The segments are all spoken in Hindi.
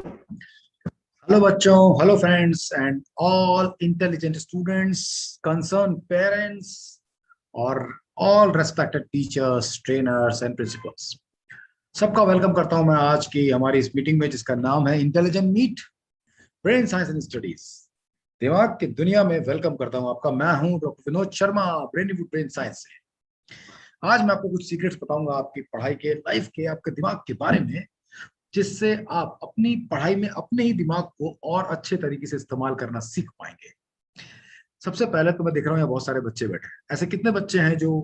हेलो बच्चों, hello friends and all intelligent students, concern parents और all respected teachers, trainers and principals. सबका वेलकम करता हूं मैं आज की हमारी इस मीटिंग में, जिसका नाम है intelligent meet brain science and studies. दिमाग की दुनिया में वेलकम करता हूं आपका। मैं हूं doctor Vinod Sharma, brain science से। आज मैं आपको कुछ सीक्रेट्स बताऊंगा आपकी पढ़ाई के, लाइफ के, आपके दिमाग के बारे में, जिससे आप अपनी पढ़ाई में अपने ही दिमाग को और अच्छे तरीके से इस्तेमाल करना सीख पाएंगे। सबसे पहले तो मैं देख रहा हूँ यहाँ बहुत सारे बच्चे बैठे हैं। ऐसे कितने बच्चे हैं जो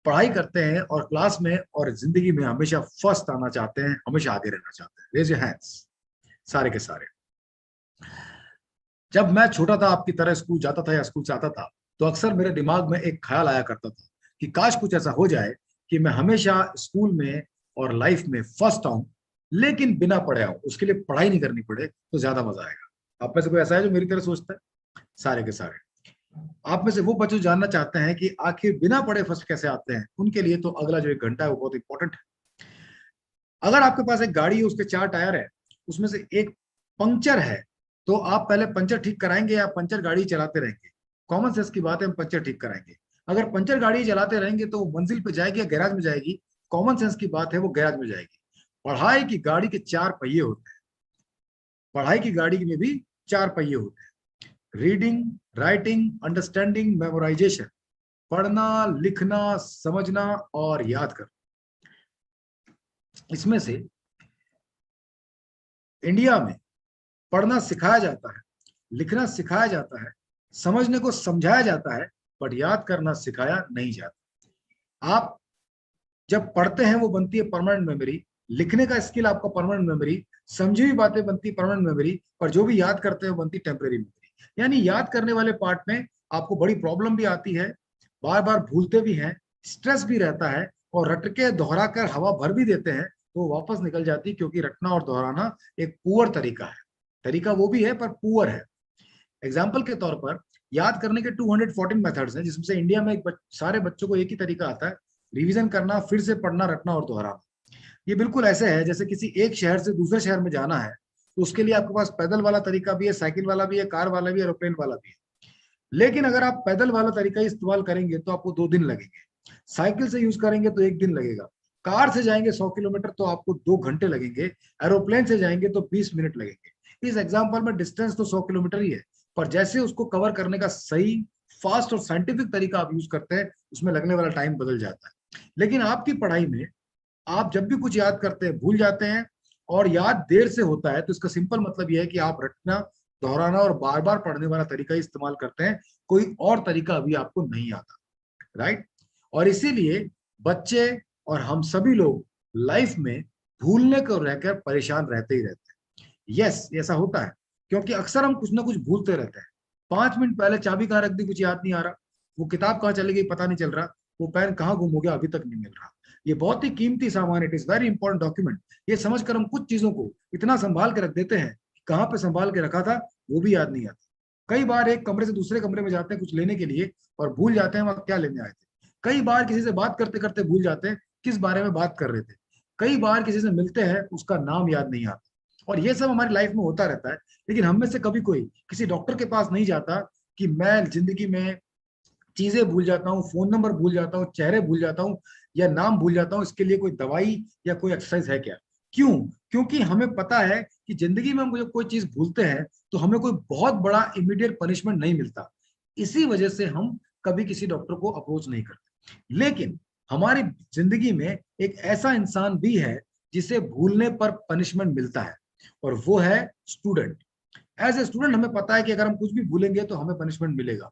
पढ़ाई करते हैं और क्लास में और जिंदगी में हमेशा फर्स्ट आना चाहते हैं, हमेशा आगे रहना चाहते हैं? रेज योर हैंड्स, सारे के सारे। जब मैं छोटा था, आपकी तरह स्कूल जाता था या स्कूल से आता था, तो अक्सर मेरे दिमाग में एक ख्याल आया करता था कि काश कुछ ऐसा हो जाए कि मैं हमेशा स्कूल में और लाइफ में फर्स्ट आऊं, लेकिन बिना पढ़े आऊं। उसके लिए पढ़ाई नहीं करनी पड़े तो ज्यादा मजा आएगा। आप में से कोई ऐसा है जो मेरी तरह सोचता है? सारे के सारे। आप में से वो बच्चे जो जानना चाहते हैं कि आखिर बिना पढ़े फर्स्ट कैसे आते हैं, उनके लिए तो अगला जो 1 घंटा है वो बहुत इंपॉर्टेंट है। अगर आपके पास एक गाड़ी है, उसके 4 टायर है, उसमें से एक पंक्चर है, तो आप पहले पंचर ठीक कराएंगे या पंचर गाड़ी चलाते रहेंगे? कॉमन सेंस की बात है, हम पंचर ठीक कराएंगे। अगर पंचर गाड़ी चलाते रहेंगे तो वो मंजिल पे जाएगी या गैराज में जाएगी? कॉमन सेंस की बात है, वो गैराज में जाएगी। पढ़ाई की गाड़ी के 4 पहिए होते हैं। पढ़ाई की गाड़ी में भी 4 पहिए होते हैं। Reading, writing, understanding, memorisation. पढ़ना, लिखना, समझना और याद करना। इसमें से इंडिया में पढ़ना सिखाया जाता है, लिखना सिखाया जाता है, समझने को समझाया जाता है, बट याद करना सिखाया नहीं जाता। आप जब पढ़ते हैं वो बनती है परमानेंट मेमोरी। लिखने का स्किल आपका परमानेंट मेमोरी। समझी हुई बातें बनती परमानेंट मेमोरी। और जो भी याद करते हैं वो बनती टेम्परेरी मेमोरी। यानी याद करने वाले पार्ट में आपको बड़ी प्रॉब्लम भी आती है, बार बार भूलते भी हैं, स्ट्रेस भी रहता है, और रट के दोहरा कर हवा भर भी देते हैं तो वापस निकल जाती, क्योंकि रटना और दोहराना एक पुअर तरीका है। तरीका वो भी है पर पुअर है। एग्जाम्पल के तौर पर, याद करने के 214 मेथड्स हैं, जिसमें से इंडिया में सारे बच्चों को एक ही तरीका आता है: रिवीजन करना, फिर से पढ़ना, रटना और दोहराना। ये बिल्कुल ऐसे है जैसे किसी एक शहर से दूसरे शहर में जाना है, तो उसके लिए आपके पास पैदल वाला तरीका भी है, साइकिल वाला भी है, कार वाला भी है, एरोप्लेन वाला भी है। लेकिन अगर आप पैदल वाला तरीका इस्तेमाल करेंगे तो आपको 2 दिन लगेंगे। साइकिल से यूज करेंगे तो 1 दिन लगेगा। कार से जाएंगे 100 किलोमीटर तो आपको 2 घंटे लगेंगे। एरोप्लेन से जाएंगे तो 20 मिनट लगेंगे। इस एग्जाम्पल में डिस्टेंस तो 100 किलोमीटर ही है, पर जैसे उसको कवर करने का सही, फास्ट और साइंटिफिक तरीका आप यूज करते हैं, उसमें लगने वाला टाइम बदल जाता है। लेकिन आपकी पढ़ाई में आप जब भी कुछ याद करते हैं भूल जाते हैं, और याद देर से होता है, तो इसका सिंपल मतलब यह है कि आप रटना, दोहराना और बार बार पढ़ने वाला तरीका ही इस्तेमाल करते हैं। कोई और तरीका अभी आपको नहीं आता, राइट? और इसीलिए बच्चे और हम सभी लोग लाइफ में भूलने को रहकर परेशान रहते ही रहते हैं। यस, ऐसा होता है, क्योंकि अक्सर हम कुछ ना कुछ भूलते रहते हैं। 5 मिनट पहले चाबी कहाँ रख दी, कुछ याद नहीं आ रहा। वो किताब कहाँ चली गई, पता नहीं चल रहा। वो पेन कहाँ गुम हो गया, अभी तक नहीं मिल रहा। ये बहुत ही कीमती सामान, it is very important document. ये समझकर हम कुछ चीजों को इतना संभाल के रख देते हैं कि कहाँ पे संभाल के रखा था वो भी याद नहीं आता। कई बार एक कमरे से दूसरे कमरे में जाते हैं कुछ लेने के लिए, और भूल जाते हैं वहां क्या लेने आए थे। कई बार किसी से बात करते करते भूल जाते हैं किस बारे में बात कर रहे थे। कई बार किसी से मिलते हैं, उसका नाम याद नहीं आता। और ये सब हमारी लाइफ में होता रहता है। लेकिन हम में से कभी कोई किसी डॉक्टर के पास नहीं जाता कि मैं जिंदगी में चीजें भूल जाता हूँ, फोन नंबर भूल जाता हूँ, चेहरे भूल जाता हूँ, या नाम भूल जाता हूँ, इसके लिए कोई दवाई या कोई एक्सरसाइज है क्या? क्यों? क्योंकि हमें पता है कि जिंदगी में हम जब कोई चीज भूलते हैं तो हमें कोई बहुत बड़ा इमीडिएट पनिशमेंट नहीं मिलता। इसी वजह से हम कभी किसी डॉक्टर को अप्रोच नहीं करते। लेकिन हमारी जिंदगी में एक ऐसा इंसान भी है जिसे भूलने पर पनिशमेंट मिलता है, और वो है स्टूडेंट। एज ए स्टूडेंट हमें पता है कि अगर हम कुछ भी भूलेंगे तो हमें पनिशमेंट मिलेगा।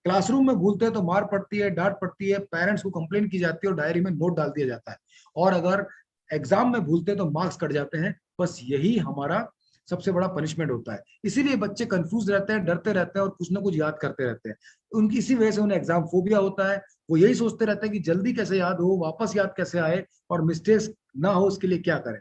क्लासरूम में भूलते हैं तो मार पड़ती है, डांट पड़ती है, पेरेंट्स को कंप्लेन की जाती है और डायरी में नोट डाल दिया जाता है। और अगर एग्जाम में भूलते हैं तो मार्क्स कट जाते हैं। बस यही हमारा सबसे बड़ा पनिशमेंट होता है। इसीलिए बच्चे कंफ्यूज रहते हैं, डरते रहते हैं और कुछ ना कुछ याद करते रहते हैं। उनकी इसी वजह से उन्हें एग्जाम फोबिया होता है। वो यही सोचते रहते हैं कि जल्दी कैसे याद हो, वापस याद कैसे आए, और मिस्टेक्स ना हो उसके लिए क्या करें,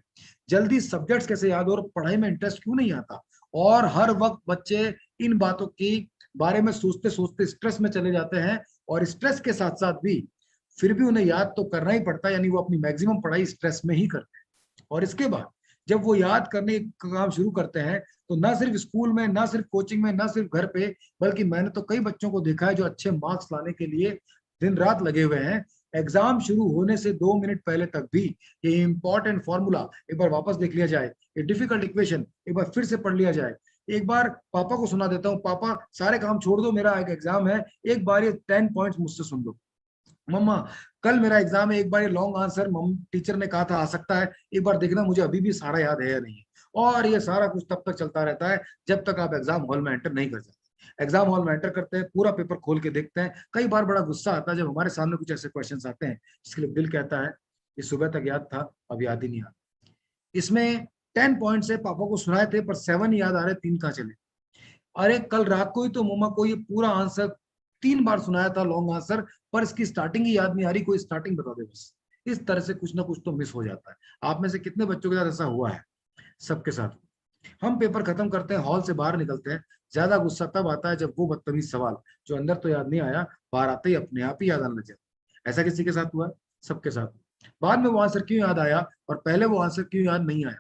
जल्दी सब्जेक्ट्स कैसे याद हो, और पढ़ाई में इंटरेस्ट क्यों नहीं आता। और हर वक्त बच्चे इन बातों की बारे में सोचते सोचते स्ट्रेस में चले जाते हैं। और स्ट्रेस के साथ साथ भी फिर भी उन्हें याद तो करना ही पड़ता है, यानी वो अपनी मैक्सिमम पढ़ाई स्ट्रेस में ही करते हैं। और इसके बाद जब वो याद करने का काम शुरू करते हैं तो ना सिर्फ स्कूल में, ना सिर्फ कोचिंग में, ना सिर्फ घर पे, बल्कि मैंने तो कई बच्चों को देखा है जो अच्छे मार्क्स लाने के लिए दिन रात लगे हुए हैं। एग्जाम शुरू होने से 2 मिनट पहले तक भी ये इंपॉर्टेंट फॉर्मूला एक बार वापस देख लिया जाए, ये डिफिकल्ट इक्वेशन एक बार फिर से पढ़ लिया जाए, एक बार पापा को सुना देता हूँ, पापा सारे काम छोड़ दो, मेरा एक एग्जाम है, एक बार ये 10 पॉइंट्स मुझसे सुन लो। मम्मा कल मेरा एग्जाम है, एक बार ये लॉन्ग आंसर मम टीचर ने कहा था आ सकता है, एक बार देखना मुझे अभी भी सारा याद है या नहीं है। और ये सारा कुछ तब तक चलता रहता है जब तक आप एग्जाम हॉल में एंटर नहीं कर जाते। एग्जाम हॉल में एंटर करते हैं, पूरा पेपर खोल के देखते हैं। कई बार बड़ा गुस्सा आता है जब हमारे सामने कुछ ऐसे क्वेश्चन आते हैं जिसके लिए दिल कहता है ये सुबह तक याद था, अब याद ही नहीं आता। इसमें 10 पॉइंट से पापा को सुनाए थे पर 7 याद आ रहे, 3 कहाँ चले। अरे कल रात को ही तो मम्मा को ये पूरा आंसर 3 बार सुनाया था लॉन्ग आंसर, पर इसकी स्टार्टिंग ही याद नहीं आ रही, कोई स्टार्टिंग बता दे बस। इस तरह से कुछ ना कुछ तो मिस हो जाता है। आप में से कितने बच्चों के साथ ऐसा हुआ है? सबके साथ। हम पेपर खत्म करते हैं, हॉल से बाहर निकलते हैं, ज्यादा गुस्सा तब आता है जब वो बदतमीज सवाल जो अंदर तो याद नहीं आया, बाहर आते ही अपने आप ही याद आने लग जाता। ऐसा किसी के साथ हुआ है? सबके साथ। बाद में वो आंसर क्यों याद आया और पहले वो आंसर क्यों याद नहीं आया,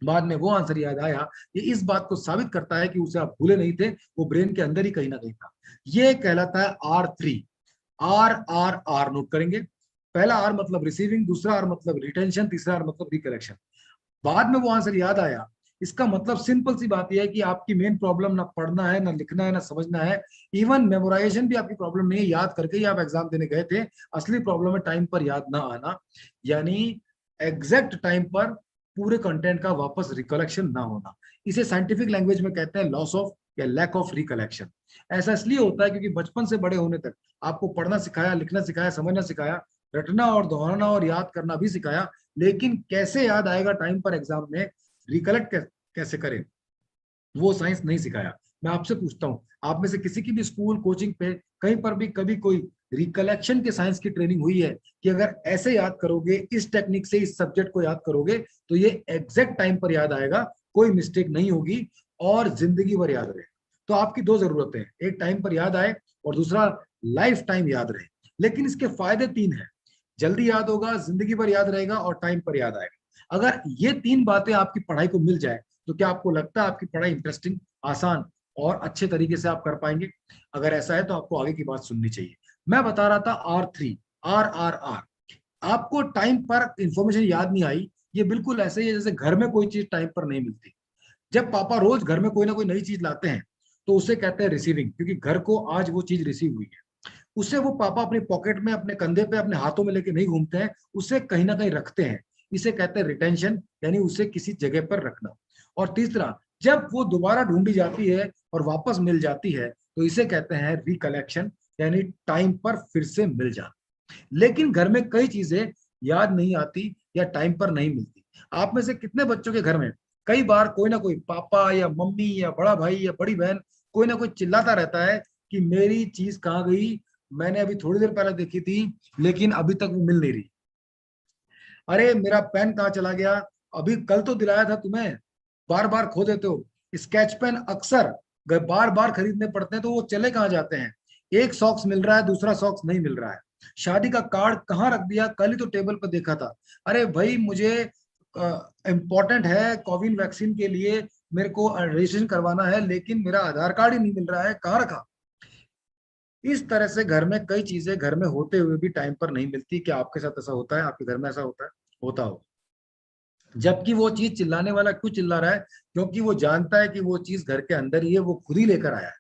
बाद में वो आंसर याद आया, ये इस बात को साबित करता है कि उसे आप भूले नहीं थे, वो ब्रेन के अंदर ही कहीं ना कहीं था। ये कहलाता है R3। RRR नोट करेंगे। पहला R मतलब रिसीविंग, दूसरा R मतलब रिटेंशन, तीसरा R मतलब रिकलेक्शन। बाद में वो आंसर याद आया, इसका मतलब सिंपल सी बात यह है कि आपकी मेन प्रॉब्लम ना पढ़ना है, ना लिखना है, ना समझना है। इवन मेमोराइजेशन भी आपकी प्रॉब्लम नहीं है, याद करके ही आप एग्जाम देने गए थे। असली प्रॉब्लम है टाइम पर याद ना आना, यानी एग्जैक्ट टाइम पर पूरे कंटेंट का वापस रिकलेक्शन ना होना। इसे साइंटिफिक लैंग्वेज में कहते हैं लॉस ऑफ या लैक ऑफ रिकलेक्शन। ऐसा इसलिए होता है क्योंकि बचपन से बड़े होने तक आपको पढ़ना सिखाया, लिखना सिखाया, समझना सिखाया, रटना और दोहराना और याद करना भी सिखाया, लेकिन कैसे याद आएगा टाइम पर एग्जाम में, रिकलेक्ट कैसे करें, वो साइंस नहीं सिखाया। मैं आपसे पूछता हूँ, आप में से किसी की भी स्कूल कोचिंग पे कहीं पर भी कभी कोई रिकलेक्शन के साइंस की ट्रेनिंग हुई है कि अगर ऐसे याद करोगे, इस टेक्निक से इस सब्जेक्ट को याद करोगे तो ये एग्जैक्ट टाइम पर याद आएगा, कोई मिस्टेक नहीं होगी और जिंदगी भर याद रहेगा। तो आपकी दो जरूरतें हैं, एक टाइम पर याद आए और दूसरा लाइफ टाइम याद रहे। लेकिन इसके फायदे 3 हैं, जल्दी याद होगा, जिंदगी भर याद रहेगा और टाइम पर याद आएगा। अगर ये 3 बातें आपकी पढ़ाई को मिल जाए तो क्या आपको लगता है आपकी पढ़ाई इंटरेस्टिंग, आसान और अच्छे तरीके से आप कर पाएंगे? अगर ऐसा है तो आपको आगे की बात सुननी चाहिए। मैं बता रहा था R3, RRR। आपको टाइम पर इंफॉर्मेशन याद नहीं आई, ये बिल्कुल ऐसे ही है जैसे घर में कोई चीज टाइम पर नहीं मिलती। जब पापा रोज घर में कोई ना कोई नई चीज लाते हैं तो उसे कहते हैं रिसीविंग, क्योंकि घर को आज वो चीज रिसीव हुई है। उसे वो पापा अपने पॉकेट में, अपने कंधे पे, अपने हाथों में लेके नहीं घूमते हैं, उसे कहीं ना कहीं रखते हैं। इसे कहते हैं रिटेंशन, यानी उसे किसी जगह पर रखना। और तीसरा, जब वो दोबारा ढूंढी जाती है और वापस मिल जाती है तो इसे कहते हैं रिकलेक्शन, यानी टाइम पर फिर से मिल जाना। लेकिन घर में कई चीजें याद नहीं आती या टाइम पर नहीं मिलती। आप में से कितने बच्चों के घर में कई बार कोई ना कोई पापा या मम्मी या बड़ा भाई या बड़ी बहन कोई ना कोई चिल्लाता रहता है कि मेरी चीज कहाँ गई, मैंने अभी थोड़ी देर पहले देखी थी लेकिन अभी तक वो मिल नहीं रही। अरे मेरा पेन कहाँ चला गया, अभी कल तो दिलाया था तुम्हें, बार बार खो देते हो। स्केच पेन अक्सर बार बार खरीदने पड़ते हैं तो वो चले कहाँ जाते हैं। एक सॉक्स मिल रहा है, दूसरा सॉक्स नहीं मिल रहा है। शादी का कार्ड कहाँ रख दिया, कल ही तो टेबल पर देखा था। अरे भाई मुझे इम्पोर्टेंट है कोविड वैक्सीन के लिए, मेरे को रजिस्ट्रेशन करवाना है, लेकिन मेरा आधार कार्ड ही नहीं मिल रहा है, कहाँ रखा। इस तरह से घर में कई चीजें घर में होते हुए भी टाइम पर नहीं मिलती। क्या आपके साथ ऐसा होता है? आपके घर में ऐसा होता है? होता हो। जबकि वो चीज चिल्लाने वाला क्यों चिल्ला रहा है? क्योंकि वो जानता है कि वो चीज घर के अंदर ही है, वो खुद ही लेकर आया है।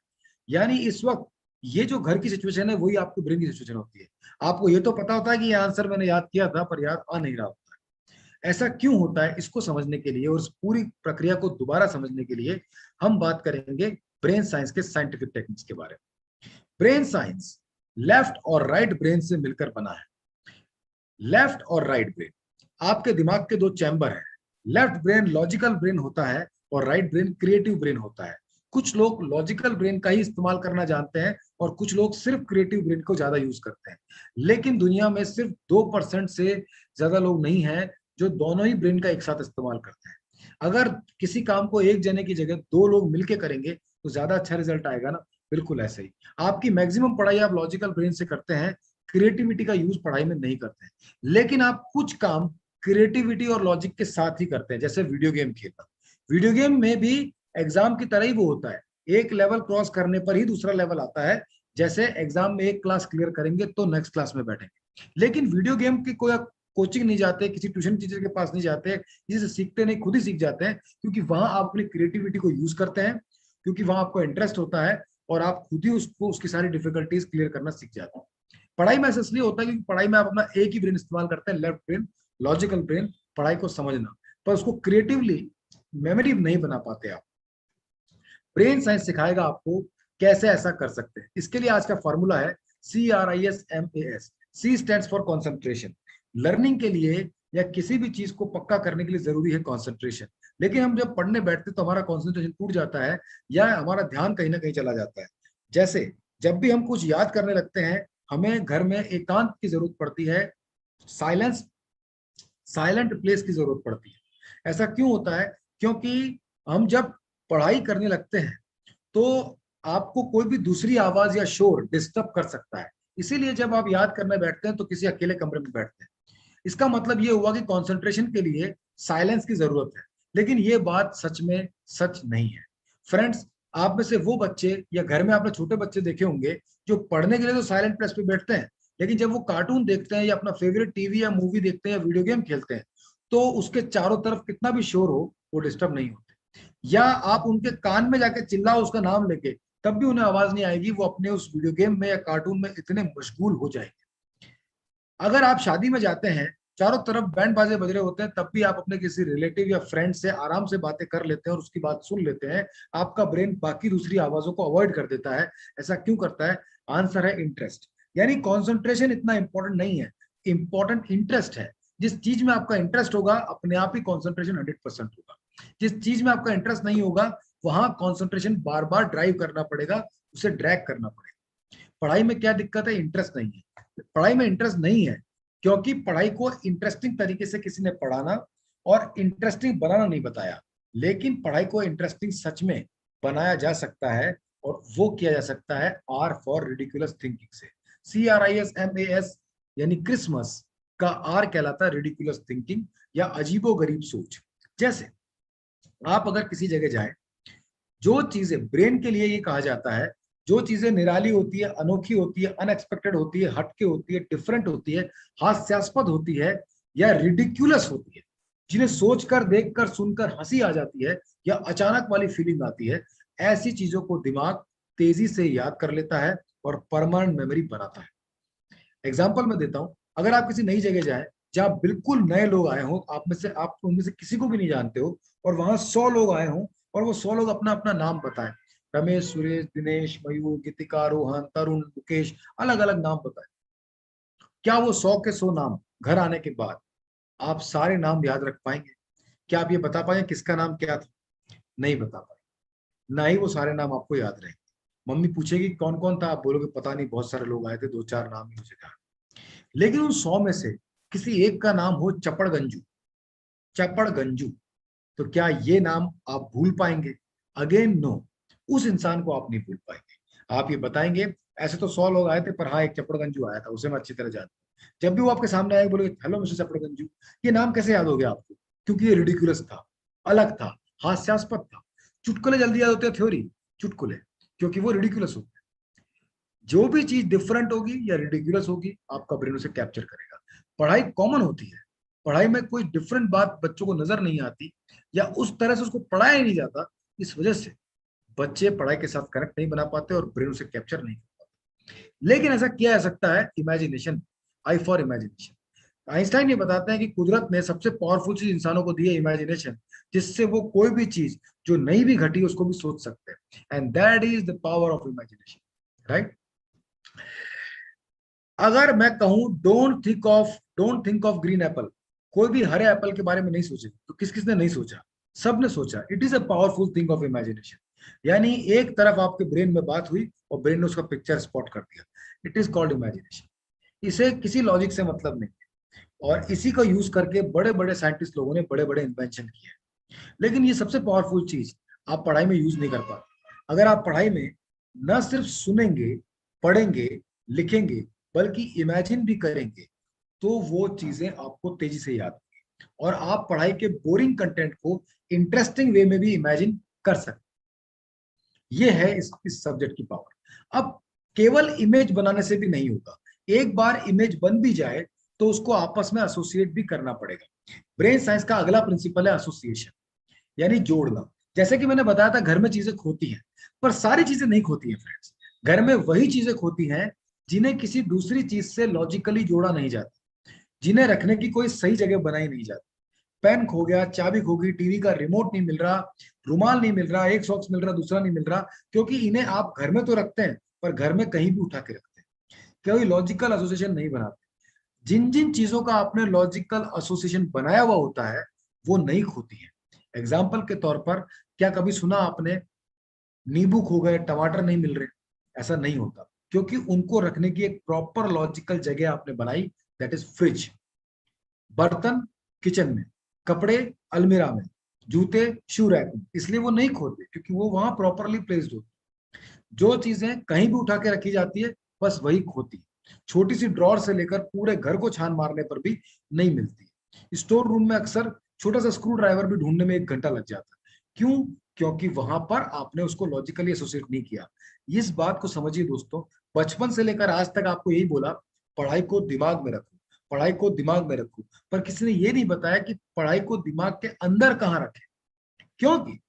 यानी इस वक्त ये जो घर की सिचुएशन है वही आपकी ब्रेन की सिचुएशन होती है। आपको ये तो पता होता है कि ये आंसर मैंने याद किया था पर याद आ नहीं रहा होता है। ऐसा क्यों होता है, इसको समझने के लिए और इस पूरी प्रक्रिया को दोबारा समझने के लिए हम बात करेंगे ब्रेन साइंस के साइंटिफिक टेक्निक्स के बारे में। ब्रेन साइंस लेफ्ट और राइट ब्रेन से मिलकर बना है। लेफ्ट और राइट ब्रेन आपके दिमाग के दो चैम्बर हैं। लेफ्ट ब्रेन लॉजिकल ब्रेन होता है और राइट ब्रेन क्रिएटिव ब्रेन होता है। कुछ लोग लॉजिकल ब्रेन का ही इस्तेमाल करना जानते हैं और कुछ लोग सिर्फ क्रिएटिव ब्रेन को ज्यादा यूज करते हैं। लेकिन दुनिया में सिर्फ 2% से ज्यादा लोग नहीं हैं जो दोनों ही ब्रेन का एक साथ इस्तेमाल करते हैं। अगर किसी काम को एक जने की जगह 2 लोग मिलकर करेंगे तो ज्यादा अच्छा रिजल्ट आएगा ना। बिल्कुल ऐसे ही आपकी मैक्सिमम पढ़ाई आप लॉजिकल ब्रेन से करते हैं, क्रिएटिविटी का यूज पढ़ाई में नहीं करते हैं। लेकिन आप कुछ काम क्रिएटिविटी और लॉजिक के साथ ही करते हैं। जैसे वीडियो गेम खेलना, वीडियो गेम में भी एग्जाम की तरह ही वो होता है, एक लेवल क्रॉस करने पर ही दूसरा लेवल आता है। जैसे एग्जाम में एक क्लास क्लियर करेंगे तो नेक्स्ट क्लास में बैठेंगे, लेकिन वीडियो गेम की कोई कोचिंग नहीं जाते, किसी ट्यूशन टीचर के पास नहीं जाते, जिसे सीखते नहीं, खुद ही सीख जाते हैं, क्योंकि वहां आप अपनी क्रिएटिविटी को यूज करते हैं, क्योंकि वहां आपको इंटरेस्ट होता है और आप खुद ही उसको उसकी सारी डिफिकल्टीज क्लियर करना सीख जाते हैं। पढ़ाई में ऐसा इसलिए होता है क्योंकि पढ़ाई में आप अपना एक ही ब्रेन इस्तेमाल करते हैं, लेफ्ट ब्रेन, लॉजिकल ब्रेन, पढ़ाई को समझना, पर उसको क्रिएटिवली मेमोरी नहीं बना पाते आप। ब्रेन साइंस सिखाएगा आपको कैसे ऐसा कर सकते हैं। इसके लिए आज का फॉर्मूला है CRISMAS। C stands for concentration. Learning के लिए या किसी भी चीज को पक्का करने के लिए जरूरी है कॉन्सेंट्रेशन, लेकिन हम जब पढ़ने बैठते तो हमारा कॉन्सेंट्रेशन टूट जाता है या हमारा ध्यान कहीं ना कहीं चला जाता है। जैसे जब भी हम कुछ याद करने लगते हैं, हमें घर में एकांत की जरूरत पड़ती है, साइलेंस, साइलेंट प्लेस की जरूरत पड़ती है। ऐसा क्यों होता है? क्योंकि हम जब पढ़ाई करने लगते हैं तो आपको कोई भी दूसरी आवाज या शोर डिस्टर्ब कर सकता है, इसीलिए जब आप याद करने बैठते हैं तो किसी अकेले कमरे में बैठते हैं। इसका मतलब ये हुआ कि कंसंट्रेशन के लिए साइलेंस की जरूरत है, लेकिन ये बात सच में सच नहीं है। फ्रेंड्स, आप में से वो बच्चे या घर में आपने छोटे बच्चे देखे होंगे जो पढ़ने के लिए तो साइलेंट प्लेस पे बैठते हैं, लेकिन जब वो कार्टून देखते हैं या अपना फेवरेट टीवी या मूवी देखते हैं या वीडियो गेम खेलते हैं तो उसके चारों तरफ कितना भी शोर हो वो डिस्टर्ब नहीं होते। या आप उनके कान में जाके चिल्लाओ उसका नाम लेके, तब भी उन्हें आवाज नहीं आएगी, वो अपने उस वीडियो गेम में या कार्टून में इतने मशगूल हो जाएंगे। अगर आप शादी में जाते हैं, चारों तरफ बैंड बाजे बज रहे होते हैं, तब भी आप अपने किसी रिलेटिव या फ्रेंड से आराम से बातें कर लेते हैं और उसकी बात सुन लेते हैं, आपका ब्रेन बाकी दूसरी आवाजों को अवॉइड कर देता है। ऐसा क्यों करता है? आंसर है इंटरेस्ट। यानी कॉन्सेंट्रेशन इतना इंपॉर्टेंट नहीं है, इंपॉर्टेंट इंटरेस्ट है। जिस चीज में आपका इंटरेस्ट होगा अपने आप ही कॉन्सेंट्रेशन 100% होगा। जिस चीज में आपका इंटरेस्ट नहीं होगा वहां कॉन्सेंट्रेशन बार बार ड्राइव करना पड़ेगा, उसे ड्रैग करना पड़ेगा। पढ़ाई में क्या दिक्कत है? इंटरेस्ट नहीं है। पढ़ाई में इंटरेस्ट नहीं है क्योंकि पढ़ाई को इंटरेस्टिंग तरीके से किसी ने पढ़ाना और इंटरेस्टिंग बनाना नहीं बताया, लेकिन पढ़ाई को इंटरेस्टिंग सच में बनाया जा सकता है, और वो किया जा सकता है R फॉर रिडिकुलस थिंकिंग से। CRISMAS यानी क्रिसमस का R कहलाता है रिडिकुलस थिंकिंग या अजीबोगरीब सोच। जैसे आप अगर किसी जगह जाएं, जो चीजें ब्रेन के लिए ये कहा जाता है, जो चीजें निराली होती है, अनोखी होती है, अनएक्सपेक्टेड होती है, हटके होती है, डिफरेंट होती है, हास्यास्पद होती है या रिडिक्यूलस होती है, जिन्हें सोचकर, देखकर, सुनकर हंसी आ जाती है या अचानक वाली फीलिंग आती है, ऐसी चीजों को दिमाग तेजी से याद कर लेता है और परमानेंट मेमोरी बनाता है। एग्जाम्पल मैं देता हूं, अगर आप किसी नई जगह जाए जहां बिल्कुल नए लोग आए हों, आप उनमें से किसी को भी नहीं जानते हो, और वहां 100 लोग आए हों और वो 100 लोग अपना अपना नाम बताएं, रमेश, सुरेश, दिनेश, मयूर, गीतिका, रोहन, तरुण, मुकेश, अलग अलग नाम बताएं, क्या वो 100 के 100 नाम घर आने के बाद आप सारे नाम याद रख पाएंगे? क्या आप ये बता पाएंगे किसका नाम क्या था? नहीं बता पाएंगे, ना ही वो सारे नाम आपको याद रहेंगे। मम्मी पूछेगी कौन कौन था, आप बोलोगे पता नहीं, बहुत सारे लोग आए थे, दो चार नाम ही मुझे याद। लेकिन उन 100 में से किसी एक का नाम हो चपड़ गंजू, चपड़ गंजू, तो क्या ये नाम आप भूल पाएंगे? अगेन नो, उस इंसान को आप नहीं भूल पाएंगे। आप ये बताएंगे ऐसे तो 100 लोग आए थे, पर हाँ एक चपड़ गंजू आया था, उसे मैं अच्छी तरह जानता हूँ। जब भी वो आपके सामने आएगा बोलोगे हेलो मिस्टर चपड़ गंजू, ये नाम कैसे याद हो गया आपको? क्योंकि ये रिडिकुलस था, अलग था, हास्यास्पद था। चुटकुले जल्दी याद होते हैं, थ्योरी, चुटकुले, क्योंकि वो रिडिकुलस होते हैं। जो भी चीज डिफरेंट होगी या रिडिकुलस होगी आपका ब्रेन उसे कैप्चर करेगा। पढ़ाई कॉमन होती है, पढ़ाई में कोई डिफरेंट बात बच्चों को नजर नहीं आती या उस तरह से उसको पढ़ाया नहीं जाता, इस वजह से बच्चे पढ़ाई के साथ कनेक्ट नहीं बना पाते और ब्रेन उसे कैप्चर नहीं कर पाते। लेकिन ऐसा किया जा सकता है imagination, I for imagination. Einstein ये बताते हैं कि कुदरत ने सबसे पावरफुल चीज इंसानों को दी है इमेजिनेशन, जिससे वो कोई भी चीज जो नहीं भी घटी उसको भी सोच सकते हैं, and that is the power of imagination, right? अगर मैं कहूं don't think of green Apple, कोई भी हरे एप्पल के बारे में नहीं सोचे, तो किस किसने नहीं सोचा? सबने सोचा। It is a powerful thing of imagination. यानी एक तरफ आपके ब्रेन में बात हुई और ब्रेन ने उसका पिक्चर स्पॉट कर दिया, इट इज कॉल्ड इमेजिनेशन। इसे किसी लॉजिक से मतलब नहीं है, और इसी का यूज करके बड़े बड़े साइंटिस्ट लोगों ने बड़े बड़े इन्वेंशन किए हैं। लेकिन ये सबसे पावरफुल चीज आप पढ़ाई में यूज नहीं कर पाते। अगर आप पढ़ाई में न सिर्फ सुनेंगे, पढ़ेंगे, लिखेंगे, बल्कि इमेजिन भी करेंगे, तो वो चीजें आपको तेजी से याद होंगी। और आप पढ़ाई के बोरिंग कंटेंट को इंटरेस्टिंग वे में भी इमेजिन कर सकते। ये है इस सब्जेक्ट की पावर। अब केवल इमेज बनाने से भी नहीं होगा, एक बार इमेज बन भी जाए तो उसको आपस में एसोसिएट भी करना पड़ेगा। ब्रेन साइंस का अगला प्रिंसिपल है एसोसिएशन, यानी जोड़ना। जैसे कि मैंने बताया था, घर में चीजें खोती हैं, पर सारी चीजें नहीं खोती हैं फ्रेंड्स। घर में वही चीजें खोती हैं जिन्हें किसी दूसरी चीज से लॉजिकली जोड़ा नहीं जाता, जिन्हें रखने की कोई सही जगह बनाई नहीं जाती। पेन खो गया, चाबी खो गई, टीवी का रिमोट नहीं मिल रहा, रुमाल नहीं मिल रहा, एक सॉक्स मिल रहा दूसरा नहीं मिल रहा, क्योंकि इन्हें आप घर में तो रखते हैं पर घर में कहीं भी उठा के रखते हैं, कोई लॉजिकल एसोसिएशन नहीं बनाते। जिन जिन चीजों का आपने लॉजिकल एसोसिएशन बनाया हुआ होता है वो नहीं खोती है। एग्जाम्पल के तौर पर, क्या कभी सुना आपने नींबू खो गए, टमाटर नहीं मिल रहे? ऐसा नहीं होता, क्योंकि उनको रखने की एक प्रॉपर लॉजिकल जगह आपने बनाई, दैट इज फ्रिज। बर्तन किचन में, कपड़े अलमीरा में, जूते शू रैक में, इसलिए वो नहीं खोते क्योंकि वो वहां प्रॉपरली प्लेस्ड होती। जो चीजें कहीं भी उठा के रखी जाती है बस वही खोती है। छोटी सी ड्रॉर से लेकर पूरे घर को छान मारने पर भी नहीं मिलती। स्टोर रूम में अक्सर छोटा सा स्क्रू ड्राइवर भी ढूंढने में 1 घंटा लग जाता है। क्यों? क्योंकि वहां पर आपने उसको लॉजिकली एसोसिएट नहीं किया। इस बात को समझिए दोस्तों, बचपन से लेकर आज तक आपको यही बोला, पढ़ाई को दिमाग में रखो, पढ़ाई को दिमाग में रखो, पर किसी ने ये नहीं बताया कि पढ़ाई को दिमाग के अंदर कहाँ रखें। क्योंकि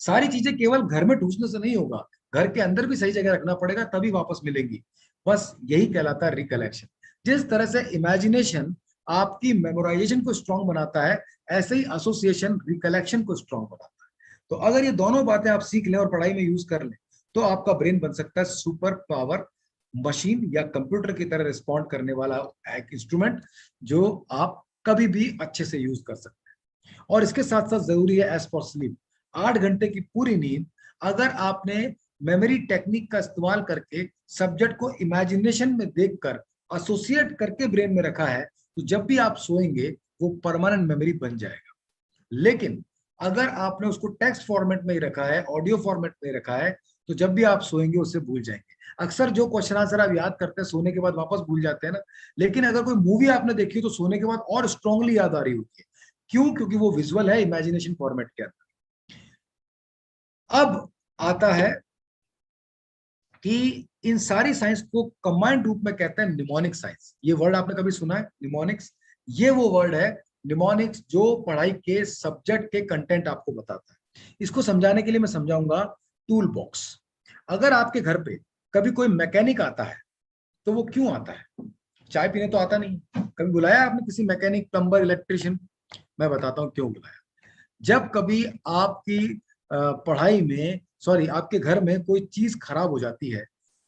सारी चीजें केवल घर में ठूसने से नहीं होगा, घर के अंदर भी सही जगह रखना पड़ेगा, तभी वापस मिलेंगी। बस यही कहलाता है रिकलेक्शन। जिस तरह से इमेजिनेशन आपकी मेमोराइजेशन को स्ट्रांग बनाता है, ऐसे ही एसोसिएशन रिकलेक्शन को स्ट्रांग बनाता है। तो अगर ये दोनों बातें आप सीख लें और पढ़ाई में यूज कर लें, तो आपका ब्रेन बन सकता है सुपर पावर मशीन या कंप्यूटर की तरह रिस्पॉन्ड करने वाला एक इंस्ट्रूमेंट, जो आप कभी भी अच्छे से यूज कर सकते हैं। और इसके साथ साथ जरूरी है एज फॉर स्लीप, 8 घंटे की पूरी नींद। अगर आपने मेमोरी टेक्निक का इस्तेमाल करके सब्जेक्ट को इमेजिनेशन में देखकर एसोसिएट करके ब्रेन में रखा है, तो जब भी आप सोएंगे वो परमानेंट मेमोरी बन जाएगा। लेकिन अगर आपने उसको टेक्स्ट फॉर्मेट में ही रखा है, ऑडियो फॉर्मेट में रखा है, तो जब भी आप सोएंगे उससे भूल जाएंगे। अक्सर जो क्वेश्चन आंसर आप याद करते हैं सोने के बाद वापस भूल जाते हैं ना, लेकिन अगर कोई मूवी आपने देखी तो सोने के बाद और स्ट्रांगली याद आ रही होती है। क्यों? क्योंकि वो विजुअल है, इमेजिनेशन फॉर्मेट के अंदर। अब आता है कि इन सारी साइंस को कंबाइंड रूप में कहते हैं निमोनिक साइंस। ये वर्ड आपने कभी सुना है, निमोनिक्स? ये वो वर्ड है निमोनिक्स जो पढ़ाई के सब्जेक्ट के कंटेंट आपको बताता है। इसको समझाने के लिए मैं समझाऊंगा टूल बॉक्स। अगर आपके घर पे कभी कोई मैकेनिक आता है तो वो क्यों आता है? चाय पीने तो आता नहीं। कभी बुलाया आपने किसी मैकेनिक, प्लम्बर, इलेक्ट्रिशियन? मैं बताता हूँ क्यों बुलाया। जब कभी आपकी पढ़ाई में, सॉरी, आपके घर में कोई चीज खराब हो जाती है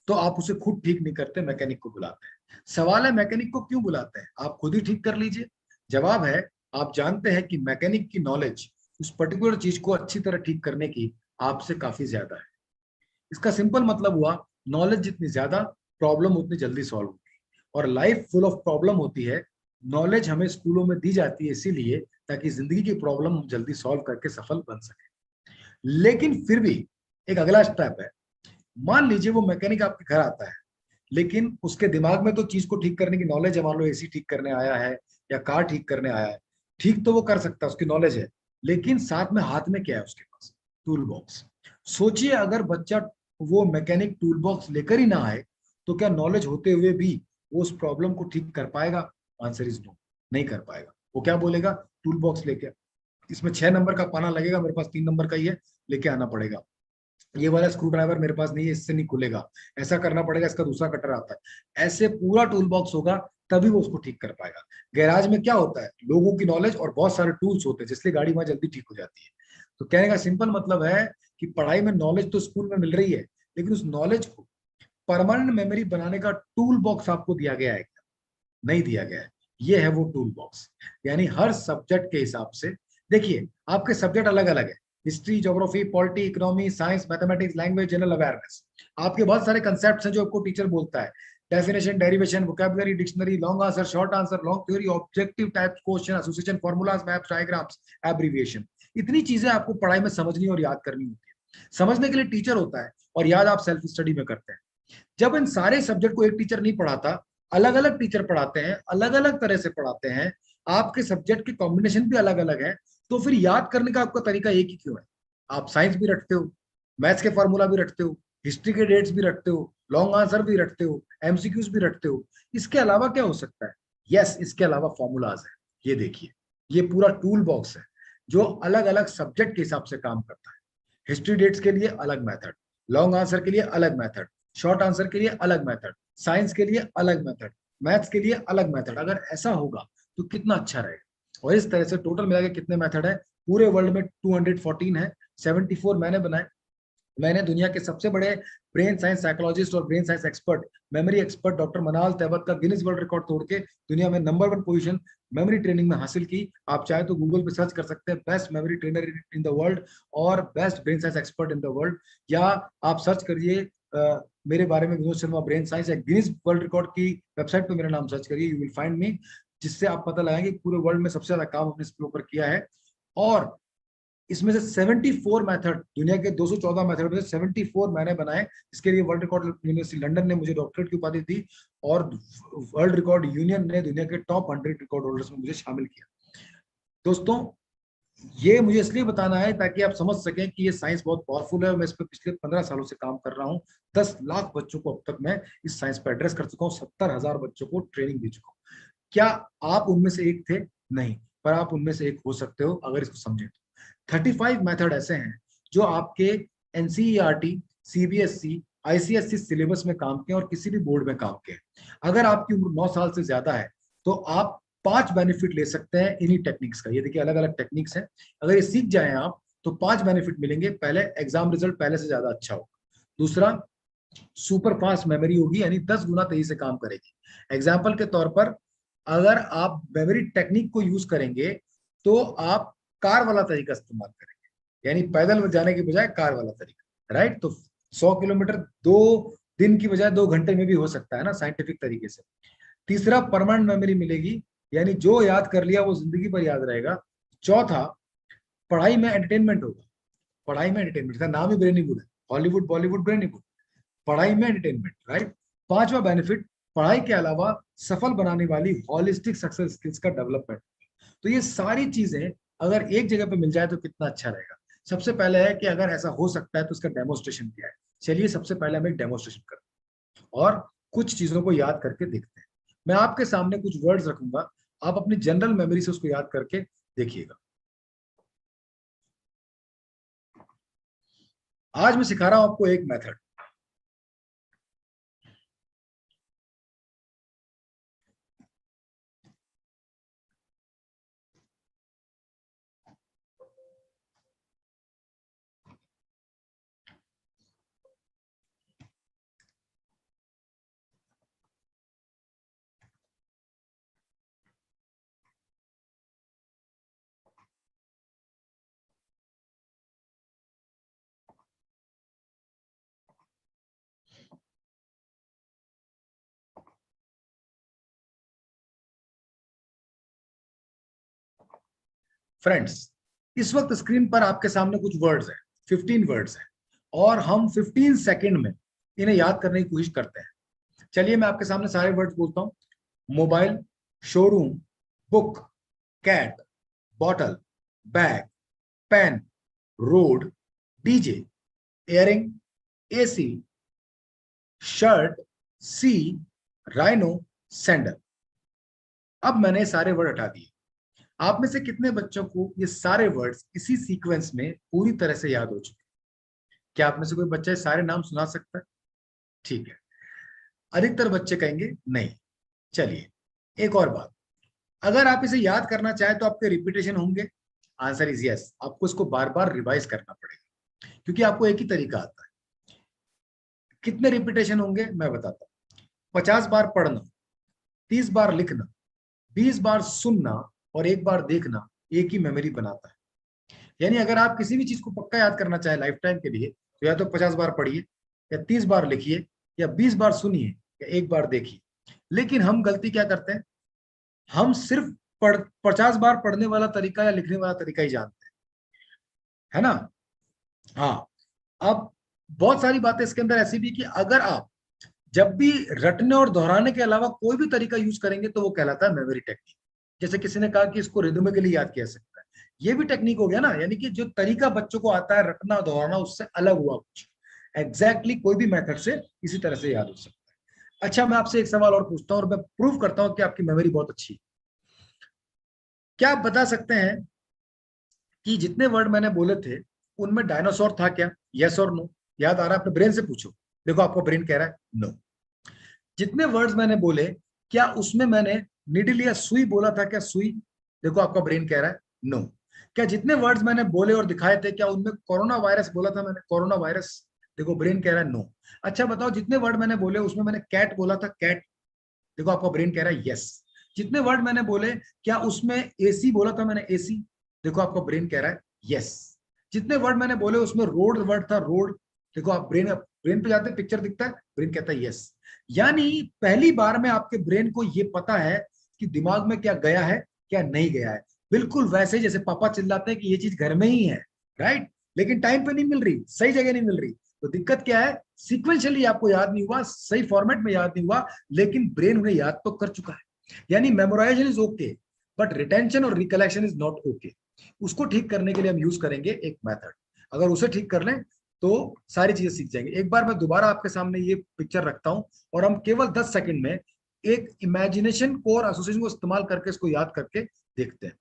तो आप उसे खुद ठीक नहीं करते, मैकेनिक को बुलाते हैं। सवाल है मैकेनिक को क्यों बुलाते हैं? आप खुद ही ठीक कर लीजिए। जवाब है, आप जानते हैं कि मैकेनिक की नॉलेज उस पर्टिकुलर चीज को अच्छी तरह ठीक करने की आपसे काफी ज्यादा है। इसका सिंपल मतलब हुआ, नॉलेज जितनी ज्यादा, प्रॉब्लम उतनी जल्दी सॉल्व होगी। और लाइफ फुल ऑफ प्रॉब्लम होती है। नॉलेज हमें स्कूलों में दी जाती है इसीलिए ताकि जिंदगी की प्रॉब्लम हम जल्दी सॉल्व करके सफल बन सके। लेकिन फिर भी एक अगला स्टेप है। मान लीजिए वो मैकेनिक आपके घर आता है, लेकिन उसके दिमाग में तो चीज को ठीक करने की नॉलेज है, मान लो एसी ठीक करने आया है या कार ठीक करने आया है, ठीक तो वो कर सकता है, उसकी नॉलेज है, लेकिन साथ में हाथ में क्या है उसके पास? Tool box. सोचिए अगर बच्चा वो मैकेनिक टूल बॉक्स लेकर ही ना आए तो क्या नॉलेज होते हुए भी वो उस प्रॉब्लम को ठीक कर पाएगा? आंसर इज नो, नहीं कर पाएगा। वो क्या बोलेगा? टूल बॉक्स लेके, इसमें 6 नंबर का पाना लगेगा, मेरे पास 3 नंबर का ही है, लेके आना पड़ेगा। ये वाला स्क्रू ड्राइवर मेरे पास नहीं है, इससे नहीं खुलेगा, ऐसा करना पड़ेगा, इसका दूसरा कटर आता है। ऐसे पूरा टूल बॉक्स होगा तभी वो उसको ठीक कर पाएगा। गैराज में क्या होता है? लोगों की नॉलेज और बहुत सारे टूल्स होते हैं, जिसलिए गाड़ी वहां जल्दी ठीक हो जाती है। तो कहने का सिंपल मतलब है कि पढ़ाई में नॉलेज तो स्कूल में मिल रही है, लेकिन उस नॉलेज को परमानेंट मेमोरी बनाने का टूल बॉक्स आपको दिया गया है? नहीं दिया गया है। ये है वो टूल बॉक्स। यानी हर सब्जेक्ट के हिसाब से, देखिए आपके सब्जेक्ट अलग अलग है, history, geography, polity, economy, science, mathematics, language, general awareness. आपके बहुत सारे कंसेप्ट हैं जो आपको टीचर बोलता है, definition, derivation, vocabulary, dictionary, long answer, short answer, long theory, objective type question, association, formulas, maps, diagrams, abbreviation. इतनी चीजें आपको पढ़ाई में समझनी और याद करनी होती है। समझने के लिए टीचर होता है और याद आप सेल्फ स्टडी में करते हैं। जब इन सारे सब्जेक्ट को एक टीचर नहीं पढ़ाता, अलग अलग टीचर पढ़ाते हैं, अलग अलग तरह से पढ़ाते हैं, आपके सब्जेक्ट के कॉम्बिनेशन भी अलग अलग है, तो फिर याद करने का आपका तरीका एक ही क्यों है? आप साइंस भी रटते हो, मैथ्स के फॉर्मूला भी रटते हो, हिस्ट्री के डेट्स भी रटते हो, लॉन्ग आंसर भी रटते हो, एमसीक्यूज भी रटते हो। इसके अलावा क्या हो सकता है? यस, इसके अलावा फॉर्मूलाज है। ये देखिए, ये पूरा टूल बॉक्स है जो अलग अलग सब्जेक्ट के हिसाब से काम करता है। हिस्ट्री डेट्स के लिए अलग मेथड, लॉन्ग आंसर के लिए अलग मेथड, शॉर्ट आंसर के लिए अलग मेथड, साइंस के लिए अलग मेथड, मैथ्स के लिए अलग मेथड। अगर ऐसा होगा तो कितना अच्छा रहेगा। और इस तरह से टोटल मिला के कितने मेथड है? पूरे वर्ल्ड में 214 है, 74 मैंने बनाए। मैंने दुनिया के सबसे बड़े ब्रेन साइंस साइकोलॉजिस्ट और brain science expert, memory expert doctor मनाल तैयबत का गिनीज वर्ल्ड रिकॉर्ड तोड़ के दुनिया में नंबर 1 पोजीशन मेमोरी ट्रेनिंग में हासिल की। आप चाहे तो गूगल पे सर्च कर सकते हैं best memory trainer in the world और best brain science expert in the world, या आप सर्च करिए मेरे बारे में विनोद शर्मा ब्रेन साइंस या गिनीज वर्ल्ड रिकॉर्ड की वेबसाइट पे मेरा नाम सर्च करिए, यू विल फाइंड मी, जिससे आप पता लगाएंगे पूरे वर्ल्ड में सबसे ज्यादा काम अपने इसके ऊपर किया है। और इसमें से 74 मेथड, दुनिया के 214 मेथड में से 74 मैंने बनाए। इसके लिए वर्ल्ड रिकॉर्ड यूनिवर्सिटी लंदन ने मुझे डॉक्टरेट की उपाधि दी और वर्ल्ड रिकॉर्ड यूनियन ने दुनिया के टॉप 100 रिकॉर्ड होल्डर्स में मुझे शामिल किया। दोस्तों, ये मुझे इसलिए बताना है ताकि आप समझ सकें कि ये साइंस बहुत पावरफुल है और मैं इस पर पिछले 15 सालों से काम कर रहा हूँ। 10 लाख बच्चों को अब तक मैं इस साइंस पर एड्रेस कर चुका हूँ, 70,000 बच्चों को ट्रेनिंग दे चुका हूँ। क्या आप उनमें से एक थे? नहीं, पर आप उनमें से एक हो सकते हो अगर इसको समझें तो। 35 मेथड ऐसे हैं जो आपके एनसीईआरटी, सीबीएसई, आईसीएसई सिलेबस में काम के और किसी भी बोर्ड में काम के। अगर आपकी उम्र 9 साल से ज्यादा है तो आप 5 बेनिफिट ले सकते हैं इन्हीं टेक्निक्स का। ये देखिए अलग अलग टेक्निक्स हैं, अगर ये सीख जाएं आप तो 5 बेनिफिट मिलेंगे। पहले, एग्जाम रिजल्ट पहले से ज्यादा अच्छा होगा। दूसरा, सुपर फास्ट मेमोरी होगी, यानी 10 गुना तेजी से काम करेगी। एग्जाम्पल के तौर पर, अगर आप मेमोरी टेक्निक को यूज करेंगे तो आप कार वाला तरीका इस्तेमाल करेंगे, यानी पैदल जाने की बजाय कार वाला तरीका, राइट? तो 100 किलोमीटर 2 दिन की बजाय 2 घंटे में भी हो सकता है ना, साइंटिफिक तरीके से। तीसरा, परमानेंट मेमोरी मिलेगी, यानी जो याद कर लिया वो जिंदगी भर याद रहेगा। चौथा, पढ़ाई में एंटरटेनमेंट होगा। पढ़ाई में एंटरटेनमेंट का नाम ही ब्रेनीवुड है, हॉलीवुड बॉलीवुड ब्रेनीवुड, पढ़ाई में एंटरटेनमेंट, राइट? पांचवा बेनिफिट, पढ़ाई के अलावा सफल बनाने वाली हॉलिस्टिक सक्सेस स्किल्स का डेवलपमेंट। तो ये सारी चीजें अगर एक जगह पे मिल जाए तो कितना अच्छा रहेगा। सबसे पहले है कि अगर ऐसा हो सकता है तो उसका डेमोस्ट्रेशन क्या है। चलिए सबसे पहले हम एक डेमोस्ट्रेशन करते हैं और कुछ चीजों को याद करके देखते हैं। मैं आपके सामने कुछ वर्ड्स रखूंगा, आप अपनी जनरल मेमोरी से उसको याद करके देखिएगा। आज मैं सिखा रहा हूं आपको एक मेथड। फ्रेंड्स, इस वक्त स्क्रीन पर आपके सामने कुछ वर्ड्स हैं, 15 वर्ड्स हैं, और हम 15 सेकंड में इन्हें याद करने की कोशिश करते हैं। चलिए मैं आपके सामने सारे वर्ड्स बोलता हूं। Mobile, showroom, book, cat, bottle, bag, pen, road, DJ, earring, AC, shirt, sea, rhino, sandal. अब मैंने सारे वर्ड हटा दिए। आप में से कितने बच्चों को ये सारे वर्ड्स इसी सीक्वेंस में पूरी तरह से याद हो चुके? क्या आप में से कोई बच्चा ये सारे नाम सुना सकता है? ठीक है, अधिकतर बच्चे कहेंगे नहीं। चलिए, एक और बात, अगर आप इसे याद करना चाहें तो आपके रिपीटेशन होंगे। आंसर इज यस, आपको इसको बार बार रिवाइज करना पड़ेगा क्योंकि आपको एक ही तरीका आता है। कितने रिपीटेशन होंगे मैं बताता हूँ। 50 बार पढ़ना, 30 बार लिखना, 20 बार सुनना और 1 बार देखना एक ही मेमोरी बनाता है। यानी अगर आप किसी भी चीज को पक्का याद करना चाहे लाइफ टाइम के लिए तो या तो 50 बार पढ़िए, या 30 बार लिखिए, या 20 बार सुनिए, या 1 बार देखिए। लेकिन हम गलती क्या करते हैं, हम सिर्फ 50 बार पढ़ने वाला तरीका या लिखने वाला तरीका ही जानते हैं, है ना? हाँ। अब बहुत सारी बातें इसके अंदर ऐसी भी कि अगर आप जब भी रटने और दोहराने के अलावा कोई भी तरीका यूज करेंगे तो वो कहलाता है मेमोरी टेक्निक। जैसे किसी ने कहा कि इसको रिदमिकली याद किया सकता है, ये भी टेक्निक हो गया ना, यानी कि जो तरीका बच्चों को आता है रटना दोहराना उससे अलग हुआ कुछ। एग्जैक्टली कोई भी मेथड से इसी तरह से याद हो सकता है। अच्छा, मैं आपसे एक सवाल और पूछता हूँ और मैं प्रूव करता हूँ कि आपकी मेमोरी बहुत अच्छी है। क्या आप बता सकते हैं कि जितने वर्ड मैंने बोले थे उनमें डायनासोर था क्या? यस और नो? याद आ रहा है? अपने ब्रेन से पूछो। देखो आपका ब्रेन कह रहा है नो। जितने वर्ड्स मैंने बोले, क्या उसमें मैंने निडल या सुई बोला था क्या? सुई? देखो आपका ब्रेन कह रहा है नो। क्या जितने वर्ड्स मैंने बोले और दिखाए थे, क्या उनमें कोरोना वायरस बोला था मैंने? Corona virus? देखो ब्रेन कह रहा है नो। अच्छा बताओ, जितने वर्ड मैंने बोले उसमें मैंने कैट बोला था? कैट? देखो आपका ब्रेन कह रहा है यस। जितने वर्ड मैंने बोले, क्या उसमें एसी बोला था मैंने? एसी? देखो आपका ब्रेन कह रहा है यस। जितने वर्ड मैंने बोले उसमें रोड वर्ड था? रोड? देखो आप ब्रेन ब्रेन पे जाते हैं, पिक्चर दिखता है, ब्रेन कहता है यस। यानी पहली बार में आपके ब्रेन को ये पता है कि दिमाग में क्या गया है क्या नहीं गया है। बिल्कुल वैसे जैसे पापा चिल्लाते हैं कि ये चीज घर में ही है, राइट, लेकिन टाइम पे नहीं मिल रही, सही जगह नहीं मिल रही। तो दिक्कत क्या है? सीक्वेंशियली आपको याद नहीं हुआ, सही फॉर्मेट में याद नहीं हुआ, लेकिन ब्रेन उन्हें याद तो कर चुका है। यानी memorisation is okay, but retention और रिकलेक्शन इज नॉट ओके। उसको ठीक करने के लिए हम यूज करेंगे एक मेथड। अगर उसे ठीक कर लें तो सारी चीजें सीख जाएंगे। एक बार मैं दोबारा आपके सामने ये पिक्चर रखता हूं और हम केवल 10 सेकंड में एक इमेजिनेशन को और एसोसिएशन को इस्तेमाल करके इसको याद करके देखते हैं।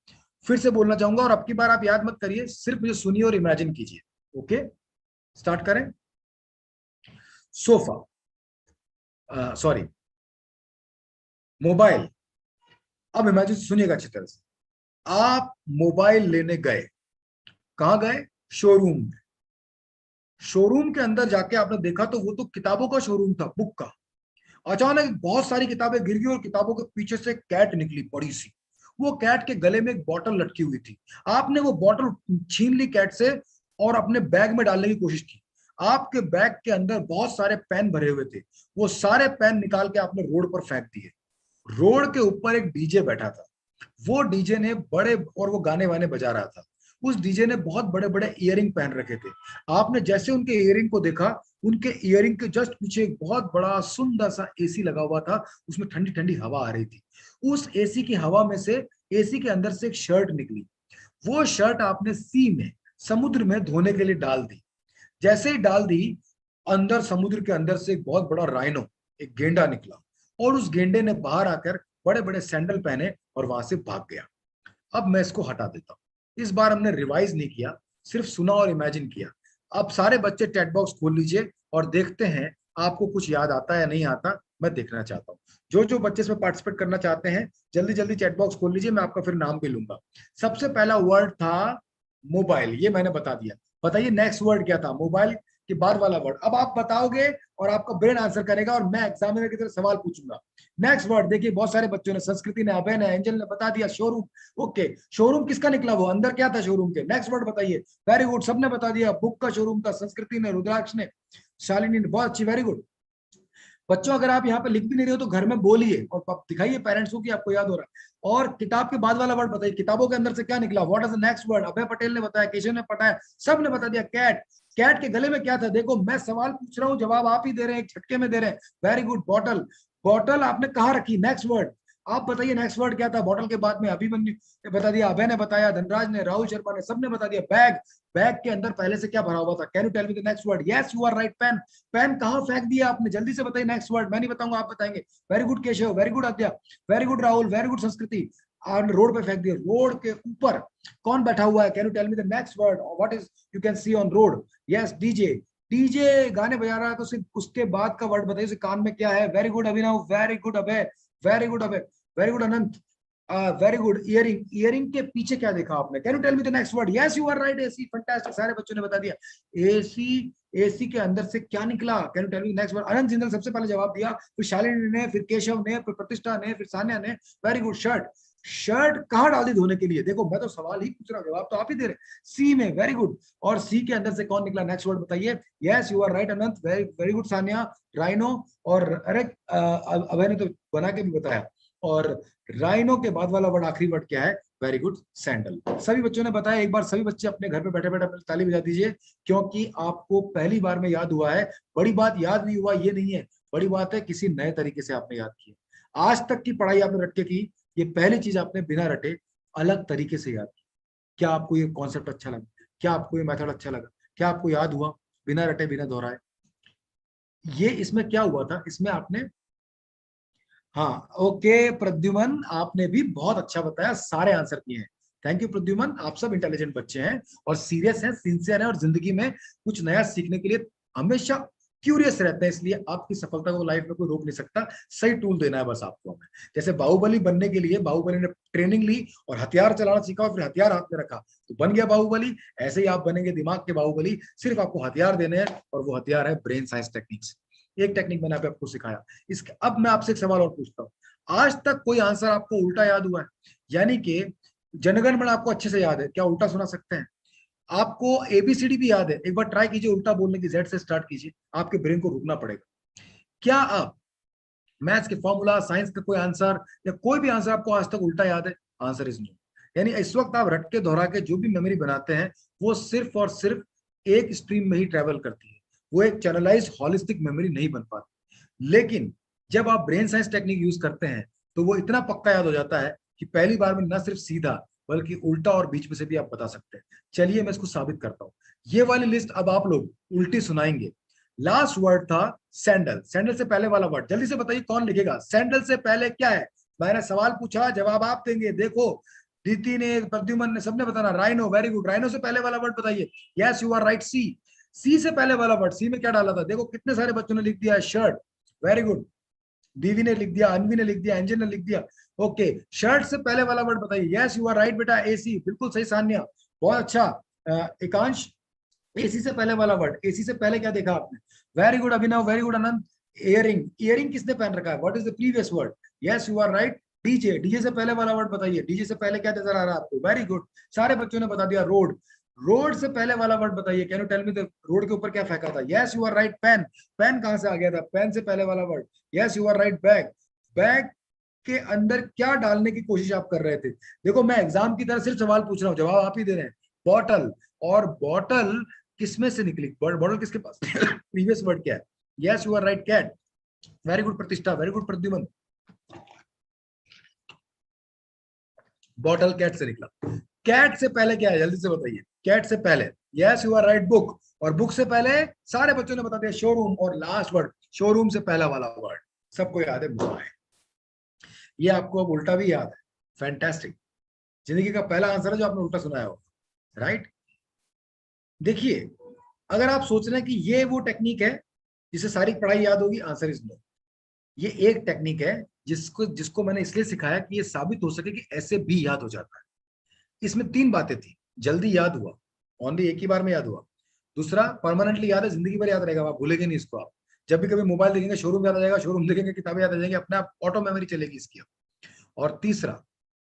फिर से बोलना चाहूंगा और अब की बार आप याद मत करिए, सिर्फ मुझे सुनिए और इमेजिन कीजिए। ओके, स्टार्ट करें। Sofa, sorry, mobile. अब इमेजिन, सुनिएगा अच्छी तरह से। आप मोबाइल लेने गए, कहां गए? शोरूम में। शोरूम के अंदर जाके आपने देखा तो वो तो किताबों का शोरूम था, बुक का। अचानक बहुत सारी किताबें गिर गई और किताबों के पीछे से कैट निकली बड़ी सी। वो कैट के गले में एक बॉटल लटकी हुई थी। आपने वो बॉटल छीन ली कैट से और अपने बैग में डालने की कोशिश की। आपके बैग के अंदर बहुत सारे पेन भरे हुए थे। वो सारे पेन निकाल के आपने रोड पर फेंक दिए। रोड के ऊपर एक डीजे बैठा था। वो डीजे ने बड़े, और वो गाने वाने बजा रहा था। उस डीजे ने बहुत बड़े बड़े इयरिंग पहन रखे थे। आपने जैसे उनके इयरिंग को देखा, उनके इयरिंग के जस्ट पीछे एक बहुत बड़ा सुंदर सा एसी लगा हुआ था। उसमें ठंडी ठंडी हवा आ रही थी। उस एसी की हवा में से, एसी के अंदर से एक शर्ट निकली। वो शर्ट आपने सी में, समुद्र में धोने के लिए डाल दी। जैसे ही डाल दी, अंदर समुद्र के अंदर से एक बहुत बड़ा राइनो, एक गेंडा निकला। और उस गेंडे ने बाहर आकर बड़े बड़े सैंडल पहने और वहां से भाग गया। अब मैं इसको हटा देता हूं। इस बार हमने रिवाइज नहीं किया, सिर्फ सुना और इमेजिन किया। अब सारे बच्चे चैट बॉक्स खोल लीजिए और देखते हैं आपको कुछ याद आता है या नहीं आता। मैं देखना चाहता हूँ जो जो बच्चे इसमें पार्टिसिपेट करना चाहते हैं, जल्दी जल्दी चैट बॉक्स खोल लीजिए, मैं आपका फिर नाम भी लूंगा। सबसे पहला वर्ड था मोबाइल, ये मैंने बता दिया। बताइए नेक्स्ट वर्ड क्या था? मोबाइल के बाद वाला वर्ड। अब आप बताओगे और आपका ब्रेन आंसर करेगा और मैं एग्जामिनर की तरह सवाल पूछूंगा। नेक्स्ट वर्ड देखिए, बहुत सारे बच्चों ने, संस्कृति ने, अभय ने, एंजल ने बता दिया शोरूम। ओके, शोरूम किसका निकला? वो अंदर क्या था शोरूम के? नेक्स्ट वर्ड बताइए। वेरी गुड, सबने बता दिया, बुक का शोरूम था। संस्कृति ने, रुद्राक्ष ने, शालिनी ने, बहुत अच्छी, वेरी गुड। बच्चों अगर आप यहाँ पे लिख भी नहीं रहे हो तो घर में बोलिए और दिखाइए पेरेंट्स को कि आपको याद हो रहा है। और किताब के बाद वाला वर्ड बताइए, किताबों के अंदर से क्या निकला? What is the next word? Abhay Patel ने बताया, केशव ने बताया, सब ने बता दिया कैट। कैट के गले में क्या था? देखो मैं सवाल पूछ रहा हूँ, जवाब आप ही दे रहे हैं, एक झटके में दे रहे हैं। Very good. बॉटल, बॉटल आपने कहाँ रखी? नेक्स्ट वर्ड आप बताइए, नेक्स्ट वर्ड क्या था? बॉटल के बाद में अभिमन्यु ने बता दिया, अभय ने बताया, धनराज ने, राहुल शर्मा ने, सबने बता दिया। बैग, बैग के अंदर पहले से क्या भरा हुआ था? Can you tell me the next word? Yes you are right. Pen, pen कहाँ फेंक दिया आपने? जल्दी से बताइए नेक्स्ट वर्ड। मैं नहीं बताऊंगा, आप बताएंगे। Very good Keshav, very good Aadya, very good Rahul, very good Sanskriti. आपने रोड पे फेंक दिया। रोड के ऊपर कौन बैठा हुआ है? Can you tell me the next word? What is you can see on road? Yes DJ, DJ गाने बजा रहा है तो सिर्फ उसके बाद का वर्ड बताइए, कान में क्या है? Very good Abhinav, very good Abhay, very good Abhay, very good Anant, very good. Earring, earring के पीछे क्या देखा आपने? Can you tell me the next word? Yes you are right. AC, fantastic, सारे बच्चों ने बता दिया। एसी, एसी के अंदर से क्या निकला? Can you tell me next word? Anant Jindal सबसे पहले जवाब दिया, फिर शालिनी ने, फिर केशव ने, फिर प्रतिष्ठा ने, फिर सान्या ने। Very good. शर्ट, शर्ट कहाँ डाल दी धोने के लिए? देखो मैं तो सवाल ही पूछ रहा हूँ, जवाब तो आप ही दे रहे। सी में, वेरी गुड। और सी के अंदर से कौन निकला? नेक्स्ट वर्ड बताइए। Yes you are right Anant, very very good Sanya, rhino. और अरे अभय ने तो बना के भी बताया। और राइनो के बाद वाला वर्ड, आखिरी वर्ड क्या है? Very good, sandal. सभी बच्चों ने बताया। एक बार सभी बच्चे अपने घर पे बैठे बैठे अपनी ताली बजा दीजिए, क्योंकि आपको पहली बार में याद हुआ है। बड़ी बात याद नहीं हुआ ये नहीं है, बड़ी बात है किसी नए तरीके से आपने याद किया। आज तक की पढ़ाई आपने रट के की, ये पहली चीज आपने बिना रटे अलग तरीके से याद की। क्या आपको ये कॉन्सेप्ट अच्छा लगा, क्या आपको ये मेथड अच्छा लगा, क्या आपको याद हुआ बिना रटे बिना दोहराए। ये इसमें क्या हुआ था, इसमें आपने, हाँ ओके प्रद्युमन, आपने भी बहुत अच्छा बताया, सारे आंसर किए हैं। थैंक यू प्रद्युमन, आप सब इंटेलिजेंट बच्चे हैं और सीरियस हैं, सिंसियर हैं और जिंदगी में कुछ नया सीखने के लिए हमेशा क्यूरियस रहते हैं, इसलिए आपकी सफलता को लाइफ में कोई रोक नहीं सकता। सही टूल देना है बस आपको हमें। जैसे बाहुबली बनने के लिए बाहुबली ने ट्रेनिंग ली और हथियार चलाना सीखा और फिर हथियार हाथ में रखा तो बन गया बाहुबली, ऐसे ही आप बनेंगे दिमाग के बाहुबली। सिर्फ आपको हथियार देने हैं और वो हथियार है ब्रेन साइंस टेक्निक्स। एक टेक्निक मैंने आपको सिखाया। इसके अब मैं आपसे एक सवाल और पूछता हूँ, आज तक कोई आंसर आपको उल्टा याद हुआ है? यानी कि जनगण मन आपको अच्छे से याद है, क्या उल्टा सुना सकते हैं? आपको एबीसीडी भी याद है, एक बार ट्राई कीजिए उल्टा बोलने की, जेड से स्टार्ट कीजिए, आपके ब्रेन को रुकना पड़ेगा। क्या आप मैथ्स के फॉर्मूला, साइंस का कोई आंसर या कोई भी आंसर आपको आज तक उल्टा याद है? Answer is no. यानी इस वक्त आप रट के दोहरा के जो भी मेमोरी बनाते हैं वो सिर्फ और सिर्फ एक स्ट्रीम में ही ट्रेवल करती है, वो एक चैनलाइज हॉलिस्टिक मेमोरी नहीं बन पाती। लेकिन जब आप ब्रेन साइंस टेक्निक यूज करते हैं तो वो इतना पक्का याद हो जाता है कि पहली बार में न सिर्फ सीधा बल्कि उल्टा और बीच में से भी आप बता सकते हैं। चलिए मैं इसको साबित करता हूँ। ये वाली लिस्ट अब आप लोग उल्टी सुनाएंगे। लास्ट वर्ड था सैंडल, सैंडल से पहले वाला वर्ड जल्दी से बताइए कौन लिखेगा, सैंडल से पहले क्या है? मैंने सवाल पूछा, जवाब आप देंगे। देखो दीति ने, प्रद्युमन ने, सबने बताना। राइनो, वेरी गुड, राइनो से पहले वाला वर्ड बताइए। Yes you are right. Sea, sea से पहले वाला वर्ड, सी में क्या डाला था? देखो कितने सारे बच्चों ने लिख दिया है, शर्ट, वेरी गुड। दीवी ने लिख दिया, अनवी ने लिख दिया, एंजल ने लिख दिया। ओके, शर्ट से पहले वाला वर्ड बताइए। यस यू आर राइट बेटा, एसी, बिल्कुल सही सान्या, बहुत अच्छा। एकांश, एसी से पहले वाला वर्ड, एसी से पहले क्या देखा आपने? Very good Abhinav, very good Anant. Earring, earring किसने पहन रखा है? What is the previous word? Yes you are right. DJ, DJ से पहले वाला वर्ड बताइए, डीजे से पहले क्या नजर आ रहा है आपको? वेरी गुड, सारे बच्चों ने बता दिया। रोड, रोड से पहले वाला वर्ड बताइए। Can you tell me the road के ऊपर क्या फेंका था? Yes you are right. Pen, pen कहां से आ गया था? पेन से पहले वाला word. Yes you are right. Bag, bag के अंदर क्या डालने की कोशिश आप कर रहे थे? देखो मैं एग्जाम की तरह सिर्फ सवाल पूछ रहा हूँ, जवाब आप ही दे रहे हैं। बॉटल, और बॉटल किसमें से निकली? बॉटल किसके पास? प्रीवियस वर्ड क्या है? Yes you are right. Cat, very good Pratishtha, very good Pradyuman. Bottle cat से निकला। कैट से पहले क्या है जल्दी से बताइए? कैट से पहले, yes you are right, book, और बुक से पहले सारे बच्चों ने बता दिया शोरूम, और लास्ट वर्ड शोरूम से पहला वाला वर्ड सबको याद है, मोबाइल। ये आपको अब उल्टा भी याद है, फैंटास्टिक। जिंदगी का पहला आंसर है जो आपने उल्टा सुनाया हो, राइट। देखिए अगर आप सोच रहे हैं कि ये वो टेक्निक है जिससे सारी पढ़ाई याद होगी, आंसर इज नो। ये एक टेक्निक है जिसको जिसको मैंने इसलिए सिखाया कि ये साबित हो सके कि ऐसे भी याद हो जाता है। इसमें तीन बातें थी। जल्दी याद हुआ, ओनली एक ही बार में याद हुआ। दूसरा, परमानेंटली याद है, जिंदगी भर याद रहेगा, आप भूलेंगे नहीं इसको। आप जब भी कभी मोबाइल देखेंगे शोरूम याद आ जाएगा, शोरूम देखेंगे किताबें याद आ जाएंगी, अपने आप ऑटो मेमोरी चलेगी इसकी। और तीसरा,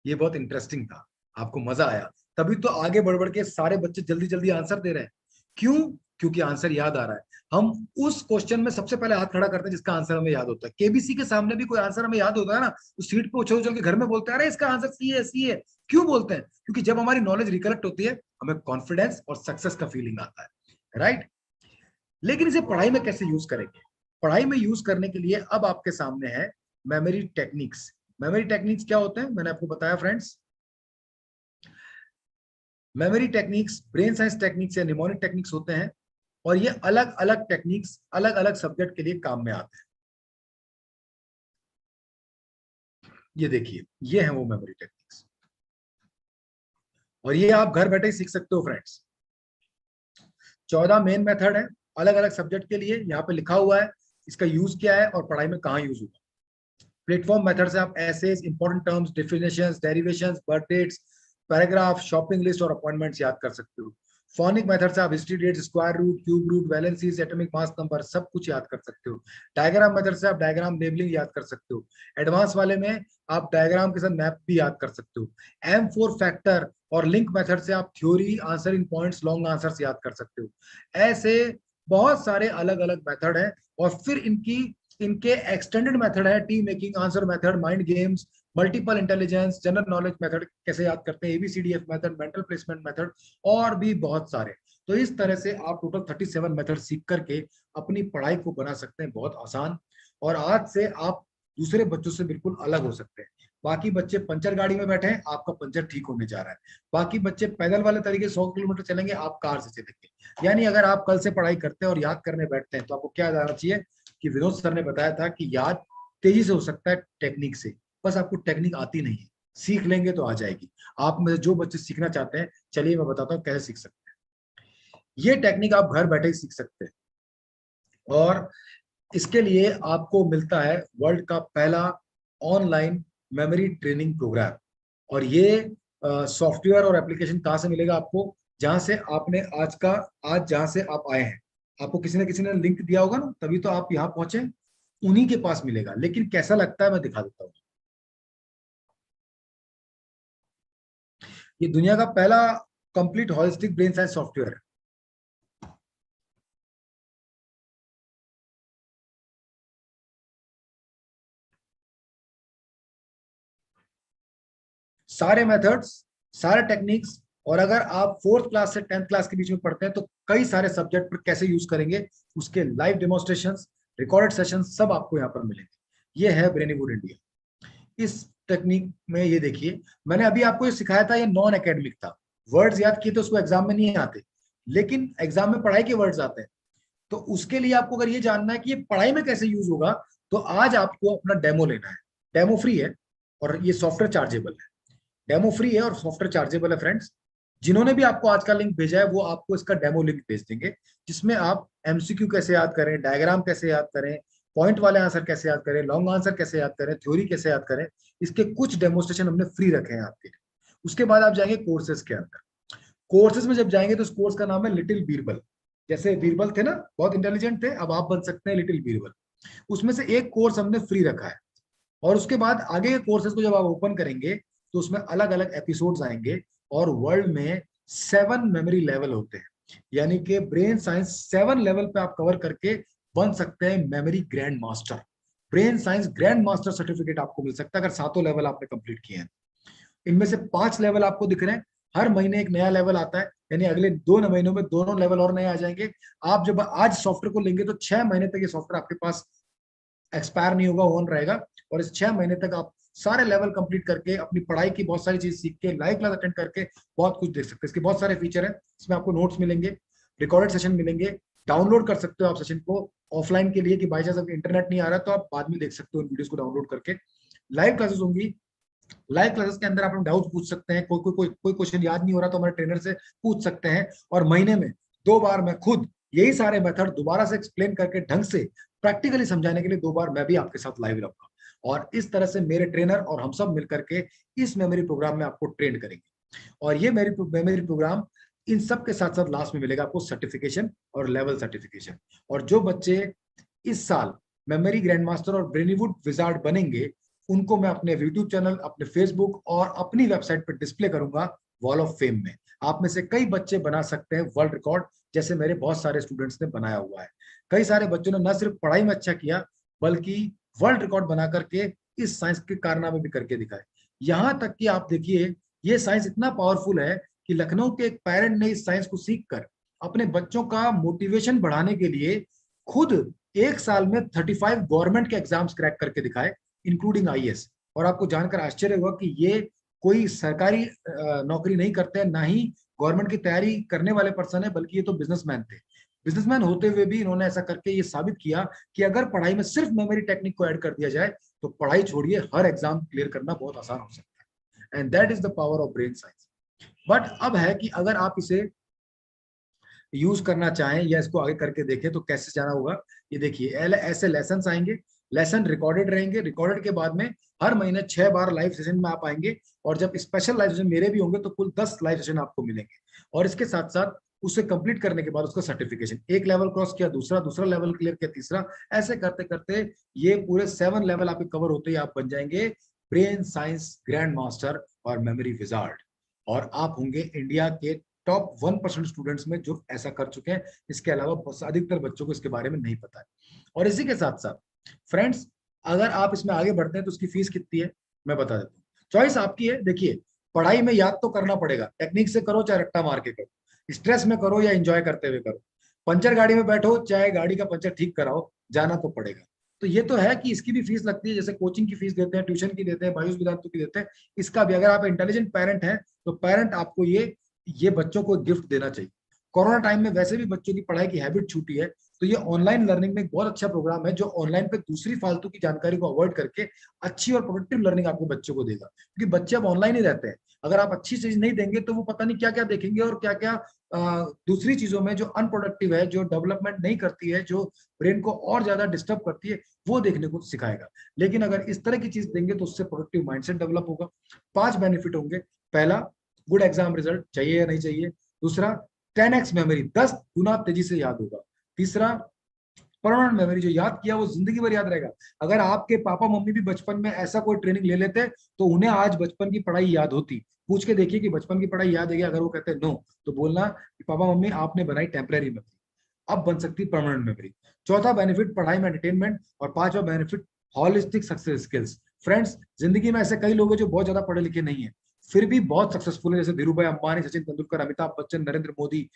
ये बहुत इंटरेस्टिंग था, आपको मजा आया, तभी तो आगे बढ़ बढ़ के सारे बच्चे जल्दी जल्दी आंसर दे रहे हैं। क्यों? क्योंकि आंसर याद आ रहा है। हम उस क्वेश्चन में सबसे पहले हाथ खड़ा करते हैं जिसका आंसर हमें याद होता है। केबीसी के सामने भी कोई आंसर हमें याद होता है ना, तो सीट पे उछल उछल के घर में बोलते हैं अरे इसका आंसर सी है, सी है। क्यों बोलते हैं? क्योंकि जब हमारी नॉलेज रिकलेक्ट होती है हमें कॉन्फिडेंस और सक्सेस का फीलिंग आता है, राइट। लेकिन इसे पढ़ाई में कैसे यूज करेंगे? पढ़ाई में यूज करने के लिए अब आपके सामने है मेमोरी टेक्निक्स। मेमोरी टेक्निक्स क्या होते हैं मैंने आपको बताया friends. Memory techniques brain science techniques या निमोनिक टेक्निक्स होते हैं, और ये अलग अलग टेक्निक्स अलग अलग सब्जेक्ट के लिए काम में आते हैं। ये देखिए, ये है वो मेमोरी टेक्निक्स, और ये आप घर बैठे ही सीख सकते हो फ्रेंड्स। 14 मेन मेथड है अलग अलग सब्जेक्ट के लिए, यहाँ पे लिखा हुआ है इसका यूज क्या है और पढ़ाई में कहाँ यूज होगा। प्लेटफॉर्म मेथड से आप essays, important terms, definitions, derivations, birth dates, paragraph, shopping list और अपॉइंटमेंट्स याद कर सकते हो। फोनिक मेथड से आप history dates, square root, cube root, valencies, atomic mass number सब कुछ याद कर सकते हो। डायग्राम मेथड से आप डायग्राम लेबलिंग याद कर सकते हो। एडवांस वाले में आप डायग्राम के साथ मैप भी याद कर सकते हो। M4 फैक्टर और लिंक मेथड से आप theory, answer in points, long answers याद कर सकते हो। ऐसे बहुत सारे अलग अलग मेथड हैं, और फिर इनके एक्सटेंडेड मेथड है T making, answer method, mind games, multiple intelligence, general knowledge method कैसे याद करते हैं, ABCDF method, mental placement method, और भी बहुत सारे। तो इस तरह से आप टोटल 37 मेथड सीख करके अपनी पढ़ाई को बना सकते हैं बहुत आसान, और आज से आप दूसरे बच्चों से बिल्कुल अलग हो सकते हैं। बाकी बच्चे पंचर गाड़ी में बैठे हैं, आपका पंचर ठीक होने जा रहा है। बाकी बच्चे पैदल वाले तरीके 100 किलोमीटर चलेंगे, आप कार से चलेंगे। यानी अगर आप कल से पढ़ाई करते हैं और याद करने बैठते हैं तो आपको क्या जाना चाहिए कि विनोद सर ने बताया था कि याद तेजी से हो सकता है टेक्निक से, बस आपको टेक्निक आती नहीं है, सीख लेंगे तो आ जाएगी। आप में से जो बच्चे सीखना चाहते हैं, चलिए मैं बताता हूँ कैसे सीख सकते हैं। ये टेक्निक आप घर बैठे ही सीख सकते हैं, और इसके लिए आपको मिलता है वर्ल्ड का पहला ऑनलाइन मेमोरी ट्रेनिंग प्रोग्राम। और ये सॉफ्टवेयर और एप्लीकेशन कहाँ से मिलेगा आपको, जहां से आपने आज जहां से आप आए हैं, आपको किसी न किसी ने लिंक दिया होगा ना, तभी तो आप यहाँ पहुंचे, उन्हीं के पास मिलेगा। लेकिन कैसा लगता है मैं दिखा देता हूँ। ये दुनिया का पहला complete holistic brain science software है। सारे मेथड्स, सारे टेक्निक्स, और अगर आप 4th क्लास से 10th क्लास के बीच में पढ़ते हैं तो कई सारे सब्जेक्ट पर कैसे यूज करेंगे उसके लाइव डेमोन्स्ट्रेशंस, रिकॉर्डेड सेशन सब आपको यहाँ पर मिलेंगे। ये है ब्रेनीवुड इंडिया। इस टेक्निक में ये देखिए, मैंने अभी आपको ये सिखाया था, ये नॉन एकेडमिक था। वर्ड्स याद किए तो उसको एग्जाम में नहीं आते, लेकिन एग्जाम में पढ़ाई के वर्ड्स आते हैं। तो उसके लिए आपको अगर ये जानना है कि ये पढ़ाई में कैसे यूज होगा, तो आज आपको अपना डेमो लेना है। डेमो फ्री है और ये सॉफ्टवेयर चार्जेबल है। डेमो फ्री है और सॉफ्टवेयर चार्जेबल है फ्रेंड्स। जिन्होंने भी आपको आज का लिंक भेजा है वो आपको इसका डेमो लिंक भेज देंगे, जिसमें आप एमसीक्यू कैसे याद करें, डायग्राम कैसे याद करें, पॉइंट वाले आंसर कैसे याद करें, लॉन्ग आंसर कैसे याद करें, थ्योरी कैसे याद करें, इसके कुछ डेमोस्ट्रेशन हमने फ्री रखे हैं आपके लिए। उसके बाद आप जाएंगे कोर्सेज के अंदर। कोर्सेज में जब जाएंगे तो उस कोर्स का नाम है लिटिल बीरबल। जैसे बीरबल थे ना, बहुत इंटेलिजेंट थे, अब आप बन सकते हैं लिटिल बीरबल। उसमें से एक कोर्स हमने फ्री रखा है। और उसके बाद आगे के कोर्सेज को जब आप ओपन करेंगे तो उसमें अलग अलग एपिसोड्स आएंगे, और वर्ल्ड में 7 मेमोरी लेवल होते हैं। यानी कि ब्रेन साइंस 7 लेवल पे आप कवर करके बन सकते हैं memory grand master. Brain science grand master certificate आपको मिल सकता है अगर 7 लेवल आपने कंप्लीट किए हैं। इनमें से 5 लेवल आपको दिख रहे हैं, हर महीने एक नया लेवल आता है, यानी अगले 2 महीनों में दोनों लेवल और नए आ जाएंगे। आप जब आज सॉफ्टवेयर को लेंगे तो 6 महीने तक ये सॉफ्टवेयर आपके पास एक्सपायर नहीं होगा, ऑन रहेगा। और इस 6 महीने तक आप सारे लेवल कंप्लीट करके अपनी पढ़ाई की बहुत सारी चीज सीख के लाइव क्लास अटेंड करके बहुत कुछ देख सकते हैं। इसके बहुत सारे फीचर हैं, इसमें आपको नोट्स मिलेंगे, रिकॉर्डेड सेशन मिलेंगे, डाउनलोड कर सकते हो आप सेशन को ऑफलाइन के लिए, कि बाई चांस इंटरनेट नहीं आ रहा तो आप बाद में देख सकते हो इन वीडियोस को डाउनलोड करके। लाइव क्लासेस होंगी, लाइव क्लासेस के अंदर आप डाउट पूछ सकते हैं, कोई क्वेश्चन याद नहीं हो रहा तो हमारे ट्रेनर से पूछ सकते हैं। और महीने में 2 बार मैं खुद यही सारे मेथड दोबारा से एक्सप्लेन करके ढंग से प्रैक्टिकली समझाने के लिए 2 बार मैं भी आपके साथ लाइव रहूंगा। और इस तरह से मेरे ट्रेनर और हम सब मिलकर के इस मेमोरी प्रोग्राम में आपको ट्रेन करेंगे। और ये मेमोरी प्रोग्राम इन सब के साथ साथ लास्ट में मिलेगा आपको सर्टिफिकेशन और लेवल सर्टिफिकेशन। और जो बच्चे इस साल मेमोरी ग्रैंड मास्टर और ब्रेनीवुड विजार्ड बनेंगे, उनको मैं अपने यूट्यूब चैनल, अपने फेसबुक और अपनी वेबसाइट पर डिस्प्ले करूंगा वॉल ऑफ फेम में। आप में से कई बच्चे बना सकते हैं वर्ल्ड रिकॉर्ड, जैसे मेरे बहुत सारे स्टूडेंट्स ने बनाया हुआ है। कई सारे बच्चों ने न सिर्फ पढ़ाई में अच्छा किया, बल्कि वर्ल्ड रिकॉर्ड बना करके इस साइंस के कारनामे भी करके दिखाए। यहां तक कि आप देखिए, ये साइंस इतना पावरफुल है कि लखनऊ के एक पेरेंट ने इस साइंस को सीख कर अपने बच्चों का मोटिवेशन बढ़ाने के लिए खुद 1 साल में 35 गवर्नमेंट के एग्जाम्स क्रैक करके दिखाए, इंक्लूडिंग आईएएस। और आपको जानकर आश्चर्य हुआ कि ये कोई सरकारी नौकरी नहीं करते हैं, ना ही गवर्नमेंट की तैयारी करने वाले पर्सन है, बल्कि ये तो बिजनेसमैन थे। बिजनेसमैन होते हुए भी इन्होंने ऐसा करके ये साबित किया कि अगर पढ़ाई में सिर्फ मेमोरी टेक्निक को ऐड कर दिया जाए तो पढ़ाई छोड़िए, हर एग्जाम क्लियर करना बहुत आसान हो सकता है। And that is the power of brain science. But अब है कि अगर आप इसे यूज करना चाहें या इसको आगे करके देखें तो कैसे जाना होगा। ये देखिए, ऐसे लेसन आएंगे, लेसन रिकॉर्डेड रहेंगे, रिकॉर्डेड के बाद में हर महीने 6 बार लाइव सेशन में आप आएंगे। और जब स्पेशल लाइव सेशन मेरे भी होंगे तो कुल 10 लाइव सेशन आपको मिलेंगे। और इसके साथ साथ उसे कंप्लीट करने के बाद उसका सर्टिफिकेशन, एक लेवल क्रॉस किया दूसरा, दूसरा लेवल क्लियर किया तीसरा, ऐसे करते करते ये पूरे 7 लेवल आपके कवर होते ही आप बन जाएंगे ब्रेन साइंस ग्रैंड मास्टर और मेमोरी विजार्ड। और आप होंगे इंडिया के टॉप 1% स्टूडेंट्स में जो ऐसा कर चुके हैं। इसके अलावा अधिकतर बच्चों को इसके बारे में नहीं पता है। और इसी के साथ साथ फ्रेंड्स, अगर आप इसमें आगे बढ़ते हैं तो उसकी फीस कितनी है मैं बता देता हूँ। चॉइस आपकी है। देखिए, पढ़ाई में याद तो करना पड़ेगा, टेक्निक से करो चाहे रट्टा मार के करो, स्ट्रेस में करो या एंजॉय करते हुए करो, पंचर गाड़ी में बैठो चाहे गाड़ी का पंचर ठीक कराओ, जाना तो पड़ेगा। तो ये तो है कि इसकी भी फीस लगती है, जैसे कोचिंग की फीस देते हैं, ट्यूशन की देते हैं, बायुष वेदांतों की देते हैं, इसका भी अगर आप इंटेलिजेंट पेरेंट हैं तो पेरेंट आपको ये बच्चों को गिफ्ट देना चाहिए। कोरोना टाइम में वैसे भी बच्चों की पढ़ाई की हैबिट छूटी है, तो ये ऑनलाइन लर्निंग में एक बहुत अच्छा प्रोग्राम है जो ऑनलाइन पे दूसरी फालतू की जानकारी को अवॉइड करके अच्छी और प्रोडक्टिव लर्निंग आपके बच्चों को देगा, क्योंकि बच्चे अब ऑनलाइन ही रहते हैं। अगर आप अच्छी चीज नहीं देंगे तो वो पता नहीं क्या क्या देखेंगे और क्या क्या दूसरी चीजों में जो अनप्रोडक्टिव है, जो डेवलपमेंट नहीं करती है, जो ब्रेन को और ज्यादा डिस्टर्ब करती है, वो देखने को सिखाएगा। लेकिन अगर इस तरह की चीज देंगे तो उससे प्रोडक्टिव माइंडसेट डेवलप होगा। 5 बेनिफिट होंगे। पहला, गुड एग्जाम रिजल्ट, चाहिए या नहीं चाहिए। दूसरा, 10x मेमोरी, 10 गुना तेजी से याद होगा। तीसरा, परमानेंट मेमोरी, जो याद किया वो जिंदगी भर याद रहेगा। अगर आपके पापा मम्मी भी बचपन में ऐसा कोई ट्रेनिंग ले लेते तो उन्हें आज बचपन की पढ़ाई याद होती। पूछ के देखिए कि बचपन की पढ़ाई याद है क्या? अगर वो कहते हैं नो, तो बोलना कि पापा मम्मी आपने बनाई टेम्पररी मेमोरी, अब बन सकती परमानेंट मेमोरी। चौथा बेनिफिट, पढ़ाई में एंटरटेनमेंट। और पांचवा benefit, holistic success skills. Friends, जिंदगी में ऐसे कई लोग हैं जो बहुत ज्यादा पढ़े लिखे नहीं है, फिर भी बहुत सक्सेसफुल है, जैसे धीरू भाई अंबानी, सचिन तेंदुलकर, अमिताभ बच्चन, नरेंद्र मोदी।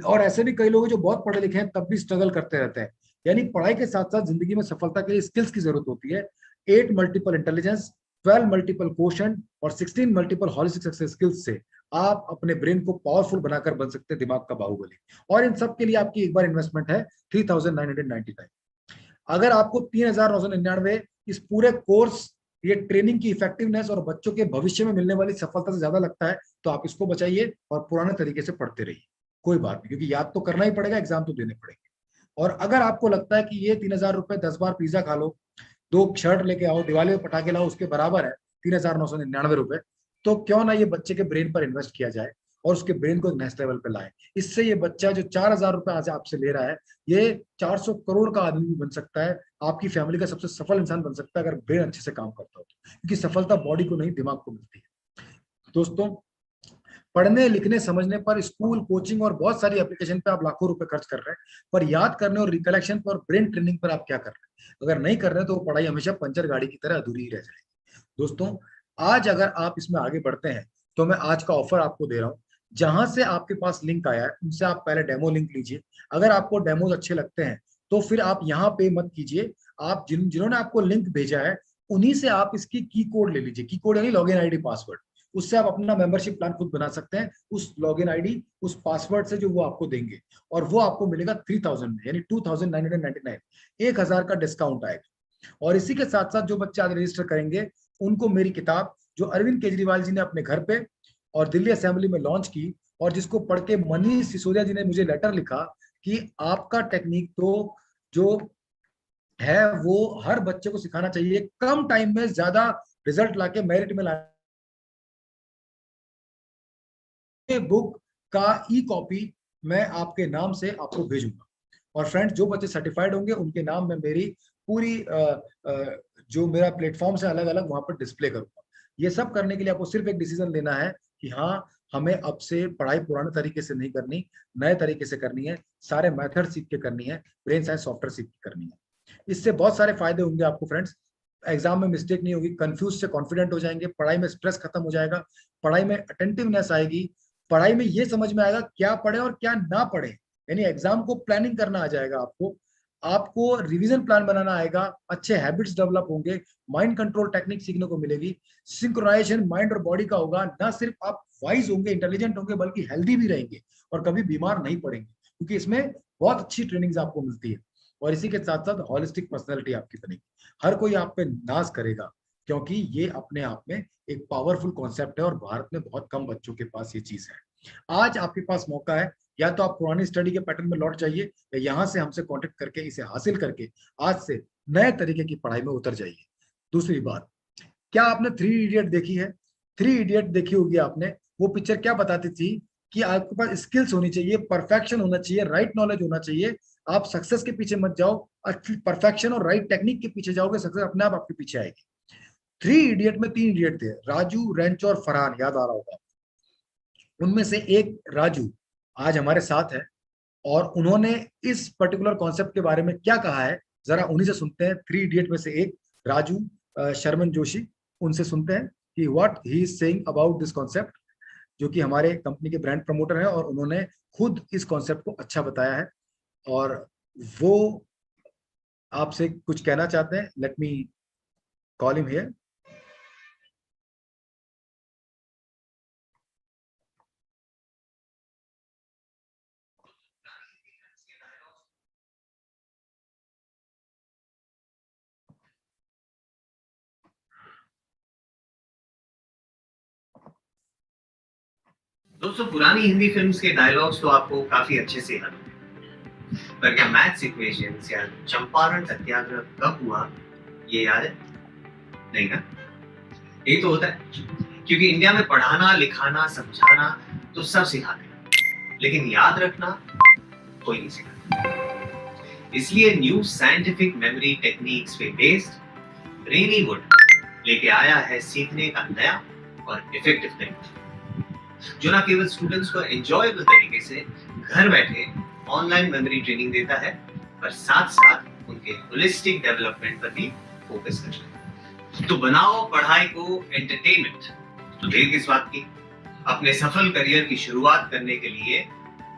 और ऐसे भी कई लोग हैं जो बहुत पढ़े लिखे हैं तब भी स्ट्रगल करते रहते हैं। यानी पढ़ाई के साथ साथ जिंदगी में सफलता के लिए स्किल्स की जरूरत होती है। 8 मल्टीपल इंटेलिजेंस, 12 मल्टीपल क्वेश्चन और 16 मल्टीपल हॉलिस्टिक सक्सेस स्किल्स से आप अपने ब्रेन को पावरफुल बनाकर बन सकते हैं दिमाग का बाहुबली। और इन सब के लिए आपकी एक बार इन्वेस्टमेंट है 3999। अगर आपको 3999 इस पूरे कोर्स, ये ट्रेनिंग की इफेक्टिवनेस और बच्चों के भविष्य में मिलने वाली सफलता से ज्यादा लगता है, तो आप इसको बचाइए और पुराने तरीके से पढ़ते रहिए। कोई बात नहीं, क्योंकि याद तो करना ही पड़ेगा, एग्जाम तो देने पड़ेंगे। और अगर आपको लगता है कि ये 3000 रुपए 10 बार पिज्जा खा लो, 2 शर्ट लेके आओ, दिवाली में पटाखे लाओ, उसके बराबर है 3999 रुपए, तो क्यों ना ये बच्चे के ब्रेन पर इन्वेस्ट किया जाए और उसके ब्रेन को नेक्स्ट लेवल पे लाए। इससे ये बच्चा जो 4000 रुपए आज आपसे ले रहा है, ये 400 करोड़ का आदमी भी बन सकता है, आपकी फैमिली का सबसे सफल इंसान बन सकता है, अगर ब्रेन अच्छे से काम करता हो तो। क्योंकि सफलता बॉडी को नहीं, दिमाग को मिलती है। दोस्तों, पढ़ने लिखने समझने पर, स्कूल कोचिंग और बहुत सारी एप्लीकेशन पे आप लाखों रुपए खर्च कर रहे हैं, पर याद करने और रिकलेक्शन पर, ब्रेन ट्रेनिंग पर आप क्या कर रहे हैं? अगर नहीं कर रहे हैं तो वो पढ़ाई हमेशा पंचर गाड़ी की तरह अधूरी ही रह जाएगी। दोस्तों, आज अगर आप इसमें आगे बढ़ते हैं तो मैं आज का ऑफर आपको दे रहा हूँ। जहां से आपके पास लिंक आया है उनसे आप पहले डेमो लिंक लीजिए। अगर आपको डेमोज अच्छे लगते हैं तो फिर आप यहाँ पे मत कीजिए, आप जिन्होंने आपको लिंक भेजा है उन्हीं से आप इसकी की कोड ले लीजिए। की कोड यानी लॉगिन आईडी पासवर्ड। उससे आप अपना मेंबरशिप प्लान खुद बना सकते हैं, उस लॉगिन आईडी, उस पासवर्ड से जो वो आपको देंगे, और वो आपको मिलेगा 3000 में, यानी 2999, 1000 का डिस्काउंट आएगा। और इसी के साथ साथ जो बच्चे आज रजिस्टर करेंगे उनको मेरी किताब, जो अरविंद केजरीवाल जी ने अपने घर पे और दिल्ली असेंबली में लॉन्च की, और जिसको पढ़ के मनीष सिसोदिया जी ने मुझे लेटर लिखा कि आपका टेक्निक तो जो है वो हर बच्चे को सिखाना चाहिए, कम टाइम में ज्यादा रिजल्ट लाके मेरिट में लाने, बुक का ई कॉपी मैं आपके नाम से आपको भेजूंगा। और फ्रेंड्स, जो बच्चे सर्टिफाइड होंगे उनके नाम में मेरी पूरी जो मेरा प्लेटफॉर्म से अलग अलग वहां पर डिस्प्ले करूंगा। ये सब करने के लिए आपको सिर्फ एक डिसीजन लेना है कि हाँ, हमें अब से पढ़ाई पुराने तरीके से नहीं करनी, नए तरीके से करनी है, सारे मेथड सीख के करनी है, ब्रेन साइंस सॉफ्टवेयर सीख के करनी है। इससे बहुत सारे फायदे होंगे आपको फ्रेंड्स। एग्जाम में मिस्टेक नहीं होगी, कंफ्यूज से कॉन्फिडेंट हो जाएंगे, पढ़ाई में स्ट्रेस खत्म हो जाएगा, पढ़ाई में अटेंटिवनेस आएगी, पढ़ाई में ये समझ में आएगा क्या पढ़े और क्या ना पढ़े, यानी एग्जाम को प्लानिंग करना आ जाएगा आपको, आपको रिवीजन प्लान बनाना आएगा, अच्छे हैबिट्स डेवलप होंगे, माइंड कंट्रोल टेक्निक सीखने को मिलेगी, सिंक्रोनाइजेशन माइंड और बॉडी का होगा। ना सिर्फ आप वाइज होंगे, इंटेलिजेंट होंगे, बल्कि हेल्दी भी रहेंगे और कभी बीमार नहीं पड़ेंगे, क्योंकि इसमें बहुत अच्छी ट्रेनिंग्स आपको मिलती है। और इसी के साथ साथ हॉलिस्टिक पर्सनैलिटी आपकी बनेगी, हर कोई आप पे नाज करेगा, क्योंकि ये अपने आप में एक पावरफुल कॉन्सेप्ट है और भारत में बहुत कम बच्चों के पास ये चीज है। आज आपके पास मौका है, या तो आप पुरानी स्टडी के पैटर्न में लौट जाइए, या यहाँ से हमसे कांटेक्ट करके इसे हासिल करके आज से नए तरीके की पढ़ाई में उतर जाइए। दूसरी बात, क्या आपने 3 इडियट देखी है? 3 इडियट देखी होगी आपने। वो पिक्चर क्या बताती थी कि आपके पास स्किल्स होनी चाहिए, परफेक्शन होना चाहिए, राइट नॉलेज होना चाहिए। आप सक्सेस के पीछे मत जाओ, परफेक्शन और राइट टेक्निक के पीछे जाओगे, सक्सेस अपने आप आपके पीछे आएगी। 3 इडियट में 3 इडियट थे, राजू, रेंचो और फरहान, याद आ रहा होगा। उनमें से एक राजू आज हमारे साथ है, और उन्होंने इस पर्टिकुलर कॉन्सेप्ट के बारे में क्या कहा है, जरा उन्हीं से सुनते हैं। 3 इडियट में से एक राजू शर्मन जोशी, उनसे सुनते हैं कि what he is saying about this concept, जो कि हमारे कंपनी के ब्रांड प्रमोटर हैं और उन्होंने खुद इस कॉन्सेप्ट को अच्छा बताया है। और वो आपसे कुछ कहना चाहते हैं? Let me call him here. दोस्तों, पुरानी हिंदी फिल्म्स के डायलॉग्स तो आपको काफी अच्छे से याद होंगे, पर क्या मैथ्स इक्वेशंस या चंपारण सत्याग्रह कब हुआ ये याद है? नहीं ना? यही तो होता है, क्योंकि इंडिया में पढ़ाना, लिखाना, समझाना तो सब सिखाते हैं, लेकिन याद रखना कोई नहीं सिखाता। इसलिए न्यू साइंटिफिक मेमोरी टेक्निक्स पे बेस्ड ब्रेनीवुड लेके आया है सीखने का नया और इफेक्टिव तरीका, जो ना केवल स्टूडेंट्स को एंजॉयबल तरीके से घर बैठे ऑनलाइन मेमोरी ट्रेनिंग देता है, पर साथ साथ उनके होलिस्टिक डेवलपमेंट पर भी फोकस करता है। तो बनाओ पढ़ाई को एंटरटेनमेंट, तो देर किस बात की? अपने सफल करियर की शुरुआत करने के लिए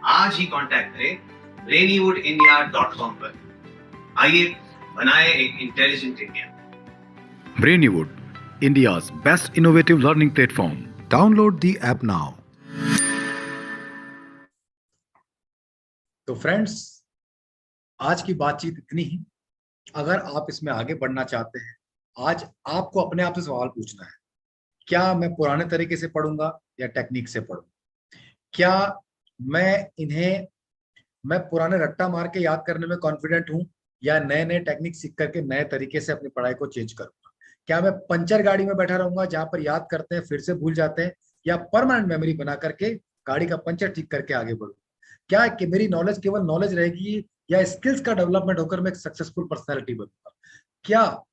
आज ही कांटेक्ट करें brainywoodindia.com पर। आइए बनाए एक intelligent India. Brainywood, India's best innovative learning platform. Download the app now. तो फ्रेंड्स, आज की बातचीत इतनी ही। अगर आप इसमें आगे बढ़ना चाहते हैं, आज आपको अपने आप से सवाल पूछना है, क्या मैं पुराने तरीके से पढ़ूंगा या टेक्निक से पढ़ूंगा? क्या मैं पुराने रट्टा मार के याद करने में कॉन्फिडेंट हूं, या नए नए टेक्निक सीख करके नए तरीके से अपनी पढ़ाई को चेंज करूंगा? क्या मैं पंचर गाड़ी में बैठा रहूंगा जहां पर याद करते हैं फिर से भूल जाते हैं, या परमानेंट मेमोरी बना करके गाड़ी का पंचर ठीक करके आगे बढ़ूंगा? क्या कि मेरी नॉलेज केवल नॉलेज रहेगी, या स्किल्स का डेवलपमेंट होकर मैं एक सक्सेसफुल पर्सनैलिटी बनूंगा? क्या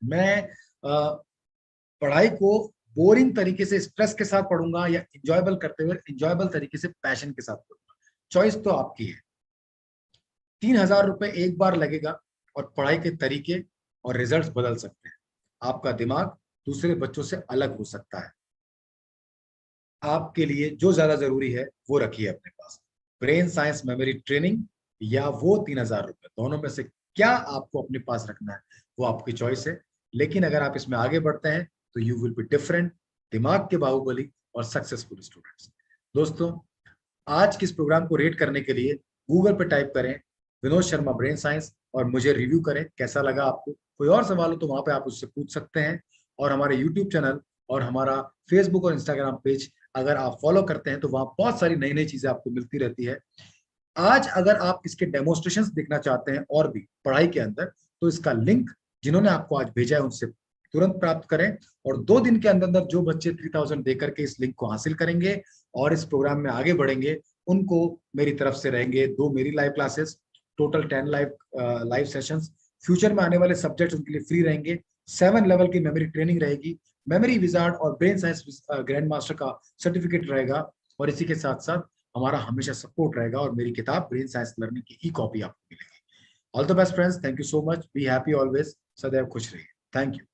मैं पढ़ाई को बोरिंग तरीके से स्ट्रेस के साथ पढ़ूंगा, या इंजॉयबल करते हुए इंजॉयबल तरीके से पैशन के साथ पढ़ूंगा? चॉइस तो आपकी है। 3,000 रुपए एक बार लगेगा, और पढ़ाई के तरीके और रिजल्ट्स बदल सकते हैं। आपका दिमाग दूसरे बच्चों से अलग हो सकता है। आपके लिए जो ज्यादा जरूरी है वो रखिए अपने पास, ब्रेन साइंस मेमोरी ट्रेनिंग या वो 3,000 रुपए, दोनों में से क्या आपको अपने पास रखना है वो आपकी चॉइस है। लेकिन अगर आप इसमें आगे बढ़ते हैं तो यू विल बी डिफरेंट, दिमाग के बाहुबली और सक्सेसफुल स्टूडेंट्स। दोस्तों, आज के इस प्रोग्राम को रेट करने के लिए गूगल पे टाइप करें विनोद शर्मा ब्रेन साइंस, और मुझे रिव्यू करें कैसा लगा आपको। कोई और सवाल हो तो वहां पे आप उससे पूछ सकते हैं। और हमारे यूट्यूब चैनल और हमारा फेसबुक और इंस्टाग्राम पेज अगर आप फॉलो करते हैं तो वहां बहुत सारी नई नई चीजें आपको मिलती रहती है। आज अगर आप इसके डेमोन्स्ट्रेशंस देखना चाहते हैं और भी पढ़ाई के अंदर, तो इसका लिंक जिन्होंने आपको आज भेजा है उनसे तुरंत प्राप्त करें। और 2 दिन के अंदर अंदर जो बच्चे 3,000 दे करके इस लिंक को हासिल करेंगे और इस प्रोग्राम में आगे बढ़ेंगे, उनको मेरी तरफ से रहेंगे 2 मेरी live classes, total 10 live sessions. Future में आने वाले सब्जेक्ट्स उनके लिए फ्री रहेंगे। 7 लेवल की मेमोरी ट्रेनिंग रहेगी, मेमोरी विजार्ड और ब्रेन साइंस ग्रैंड मास्टर का सर्टिफिकेट रहेगा, और इसी के साथ साथ हमारा हमेशा सपोर्ट रहेगा, और मेरी किताब ब्रेन साइंस लर्निंग की ई कॉपी आपको मिलेगी। All the best friends, thank you so much, be happy always, सदैव खुश रहिए। Thank you.